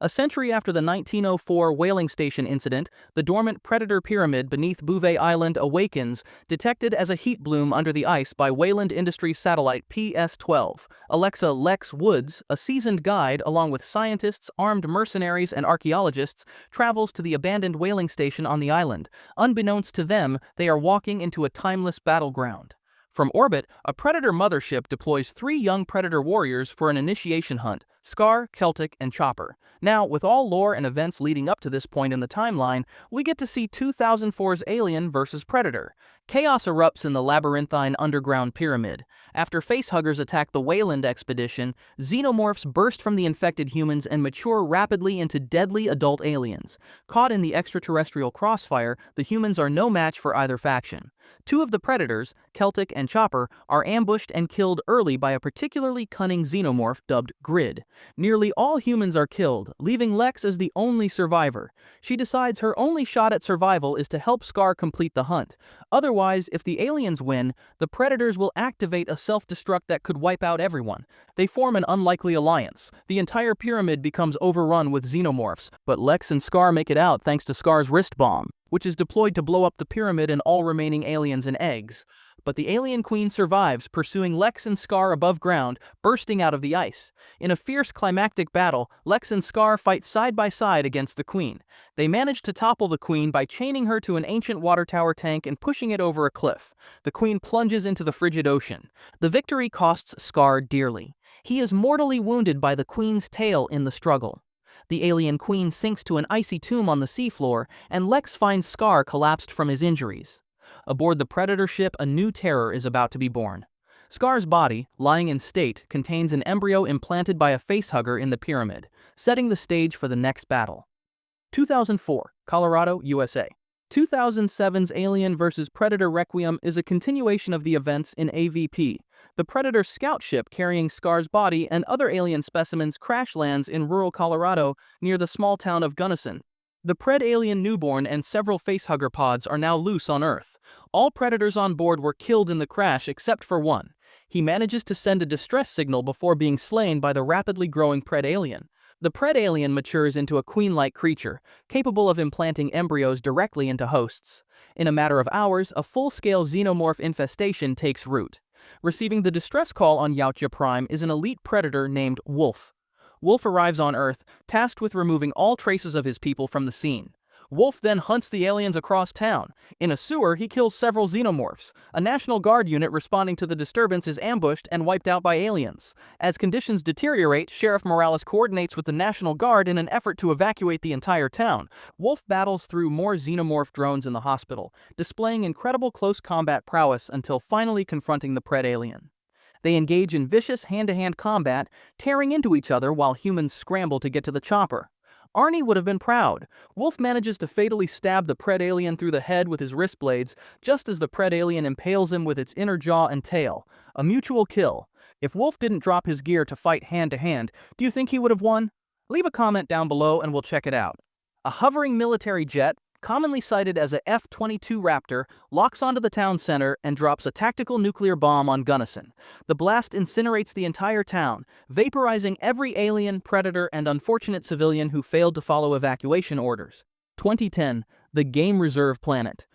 A century after the 1904 whaling station incident, the dormant Predator Pyramid beneath Bouvet Island awakens, detected as a heat bloom under the ice by Wayland Industries satellite PS-12. Alexa Lex Woods, a seasoned guide along with scientists, armed mercenaries, and archaeologists, travels to the abandoned whaling station on the island. Unbeknownst to them, they are walking into a timeless battleground. From orbit, a Predator mothership deploys 3 young Predator warriors for an initiation hunt: Scar, Celtic, and Chopper. Now, with all lore and events leading up to this point in the timeline, we get to see 2004's Alien vs. Predator. Chaos erupts in the labyrinthine underground pyramid. After facehuggers attack the Wayland expedition, xenomorphs burst from the infected humans and mature rapidly into deadly adult aliens. Caught in the extraterrestrial crossfire, the humans are no match for either faction. 2 of the Predators, Celtic and Chopper, are ambushed and killed early by a particularly cunning xenomorph dubbed Grid. Nearly all humans are killed, leaving Lex as the only survivor. She decides her only shot at survival is to help Scar complete the hunt. Otherwise, if the aliens win, the Predators will activate a self-destruct that could wipe out everyone. They form an unlikely alliance. The entire pyramid becomes overrun with xenomorphs, but Lex and Scar make it out thanks to Scar's wrist bomb, which is deployed to blow up the pyramid and all remaining aliens and eggs. But the alien queen survives, pursuing Lex and Scar above ground, bursting out of the ice. In a fierce climactic battle, Lex and Scar fight side by side against the queen. They manage to topple the queen by chaining her to an ancient water tower tank and pushing it over a cliff. The queen plunges into the frigid ocean. The victory costs Scar dearly. He is mortally wounded by the queen's tail in the struggle. The alien queen sinks to an icy tomb on the seafloor, and Lex finds Scar collapsed from his injuries. Aboard the Predator ship, a new terror is about to be born. Scar's body, lying in state, contains an embryo implanted by a facehugger in the pyramid, setting the stage for the next battle. 2004, Colorado, USA. 2007's Alien vs. Predator Requiem is a continuation of the events in AVP. The Predator scout ship carrying Scar's body and other alien specimens crash lands in rural Colorado near the small town of Gunnison. The Pred alien newborn and several facehugger pods are now loose on Earth. All Predators on board were killed in the crash except for one. He manages to send a distress signal before being slain by the rapidly growing Pred alien. The Pred alien matures into a queen-like creature, capable of implanting embryos directly into hosts. In a matter of hours, a full-scale xenomorph infestation takes root. Receiving the distress call on Yautja Prime is an elite Predator named Wolf. Wolf arrives on Earth, tasked with removing all traces of his people from the scene. Wolf then hunts the aliens across town. In a sewer, he kills several xenomorphs. A National Guard unit responding to the disturbance is ambushed and wiped out by aliens. As conditions deteriorate, Sheriff Morales coordinates with the National Guard in an effort to evacuate the entire town. Wolf battles through more xenomorph drones in the hospital, displaying incredible close combat prowess until finally confronting the Pred alien. They engage in vicious hand-to-hand combat, tearing into each other while humans scramble to get to the chopper. Arnie would have been proud. Wolf manages to fatally stab the Pred alien through the head with his wrist blades, just as the Pred alien impales him with its inner jaw and tail. A mutual kill. If Wolf didn't drop his gear to fight hand-to-hand, do you think he would have won? Leave a comment down below and we'll check it out. A hovering military jet, commonly cited as a F-22 Raptor, locks onto the town center and drops a tactical nuclear bomb on Gunnison. The blast incinerates the entire town, vaporizing every alien, predator, and unfortunate civilian who failed to follow evacuation orders. 2010, the Game Reserve Planet.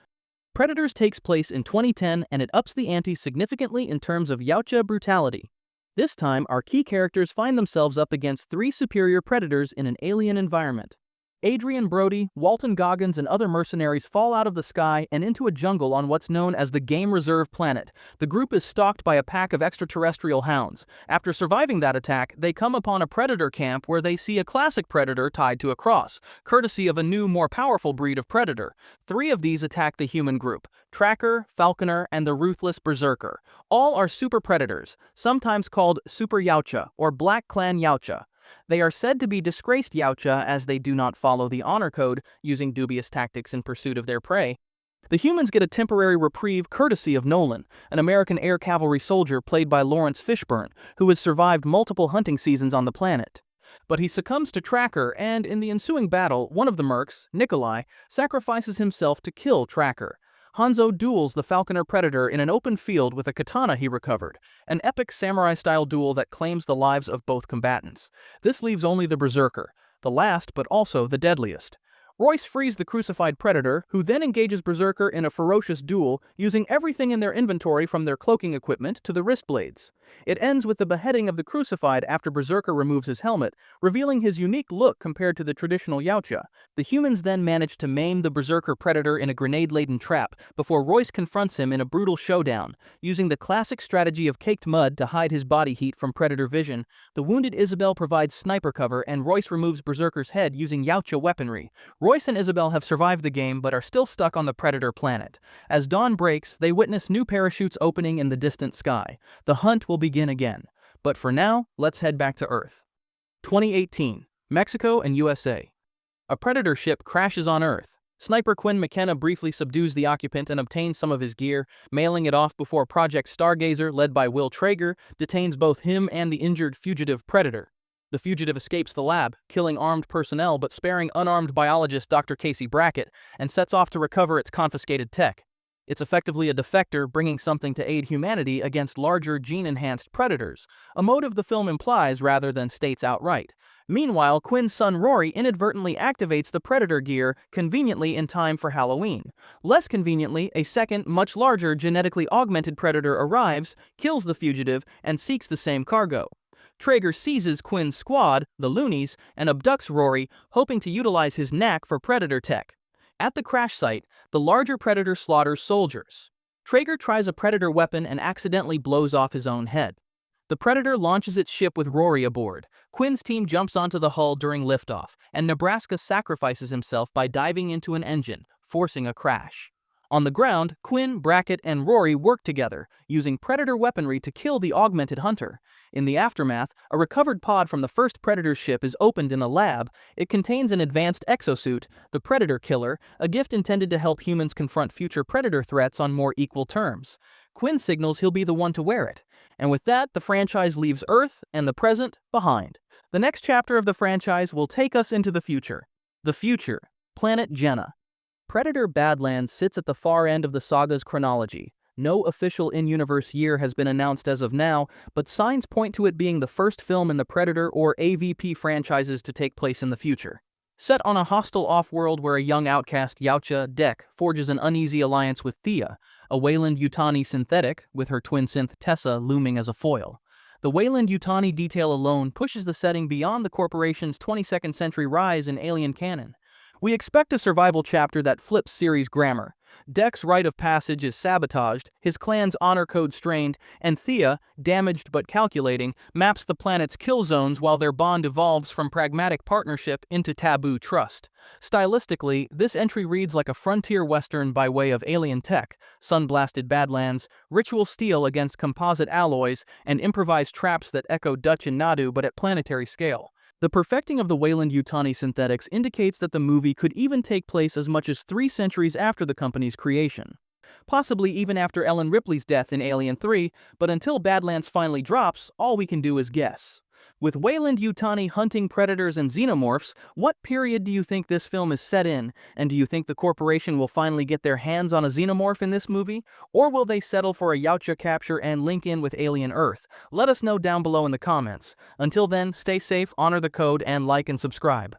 Predators takes place in 2010 and it ups the ante significantly in terms of Yautja brutality. This time, our key characters find themselves up against 3 superior predators in an alien environment. Adrian Brody, Walton Goggins, and other mercenaries fall out of the sky and into a jungle on what's known as the Game Reserve Planet. The group is stalked by a pack of extraterrestrial hounds. After surviving that attack, they come upon a predator camp where they see a classic predator tied to a cross, courtesy of a new, more powerful breed of predator. 3 of these attack the human group: Tracker, Falconer, and the ruthless Berserker. All are super predators, sometimes called Super Yautja or Black Clan Yautja. They are said to be disgraced Yautja as they do not follow the honor code, using dubious tactics in pursuit of their prey. The humans get a temporary reprieve courtesy of Nolan, an American air cavalry soldier played by Lawrence Fishburne, who has survived multiple hunting seasons on the planet. But he succumbs to Tracker, and in the ensuing battle, one of the mercs, Nikolai, sacrifices himself to kill Tracker. Hanzo duels the Falconer Predator in an open field with a katana he recovered, an epic samurai-style duel that claims the lives of both combatants. This leaves only the Berserker, the last but also the deadliest. Royce frees the crucified Predator, who then engages Berserker in a ferocious duel, using everything in their inventory from their cloaking equipment to the wrist blades. It ends with the beheading of the crucified after Berserker removes his helmet, revealing his unique look compared to the traditional Yautja. The humans then manage to maim the Berserker Predator in a grenade-laden trap before Royce confronts him in a brutal showdown. Using the classic strategy of caked mud to hide his body heat from Predator vision, the wounded Isabel provides sniper cover and Royce removes Berserker's head using Yautja weaponry. Royce and Isabel have survived the game but are still stuck on the Predator planet. As dawn breaks, they witness new parachutes opening in the distant sky. The hunt will begin again. But for now, let's head back to Earth. 2018, Mexico and USA. A Predator ship crashes on Earth. Sniper Quinn McKenna briefly subdues the occupant and obtains some of his gear, mailing it off before Project Stargazer, led by Will Traeger, detains both him and the injured fugitive Predator. The fugitive escapes the lab, killing armed personnel but sparing unarmed biologist Dr. Casey Brackett, and sets off to recover its confiscated tech. It's effectively a defector bringing something to aid humanity against larger gene-enhanced predators, a motive the film implies rather than states outright. Meanwhile, Quinn's son Rory inadvertently activates the predator gear conveniently in time for Halloween. Less conveniently, a second, much larger genetically augmented predator arrives, kills the fugitive, and seeks the same cargo. Traeger seizes Quinn's squad, the Loonies, and abducts Rory, hoping to utilize his knack for predator tech. At the crash site, the larger predator slaughters soldiers. Traeger tries a predator weapon and accidentally blows off his own head. The predator launches its ship with Rory aboard. Quinn's team jumps onto the hull during liftoff, and Nebraska sacrifices himself by diving into an engine, forcing a crash. On the ground, Quinn, Brackett, and Rory work together, using predator weaponry to kill the augmented hunter. In the aftermath, a recovered pod from the first Predator ship is opened in a lab. It contains an advanced exosuit, the Predator Killer, a gift intended to help humans confront future predator threats on more equal terms. Quinn signals he'll be the one to wear it. And with that, the franchise leaves Earth and the present behind. The next chapter of the franchise will take us into the future. The future, Planet Jenna. Predator Badlands sits at the far end of the saga's chronology. No official in-universe year has been announced as of now, but signs point to it being the first film in the Predator or AVP franchises to take place in the future. Set on a hostile off-world where a young outcast Yautja, Dek, forges an uneasy alliance with Thea, a Weyland-Yutani synthetic, with her twin synth Tessa looming as a foil. The Weyland-Yutani detail alone pushes the setting beyond the corporation's 22nd century rise in alien canon. We expect a survival chapter that flips series grammar. Dek's rite of passage is sabotaged, his clan's honor code strained, and Thea, damaged but calculating, maps the planet's kill zones while their bond evolves from pragmatic partnership into taboo trust. Stylistically, this entry reads like a frontier western by way of alien tech, sun-blasted badlands, ritual steel against composite alloys, and improvised traps that echo Dutch and Nadu but at planetary scale. The perfecting of the Weyland-Yutani synthetics indicates that the movie could even take place as much as 3 centuries after the company's creation. Possibly even after Ellen Ripley's death in Alien 3, but until Badlands finally drops, all we can do is guess. With Weyland-Yutani hunting predators and xenomorphs, what period do you think this film is set in, and do you think the corporation will finally get their hands on a xenomorph in this movie? Or will they settle for a Yautja capture and link in with Alien Earth? Let us know down below in the comments. Until then, stay safe, honor the code, and like and subscribe.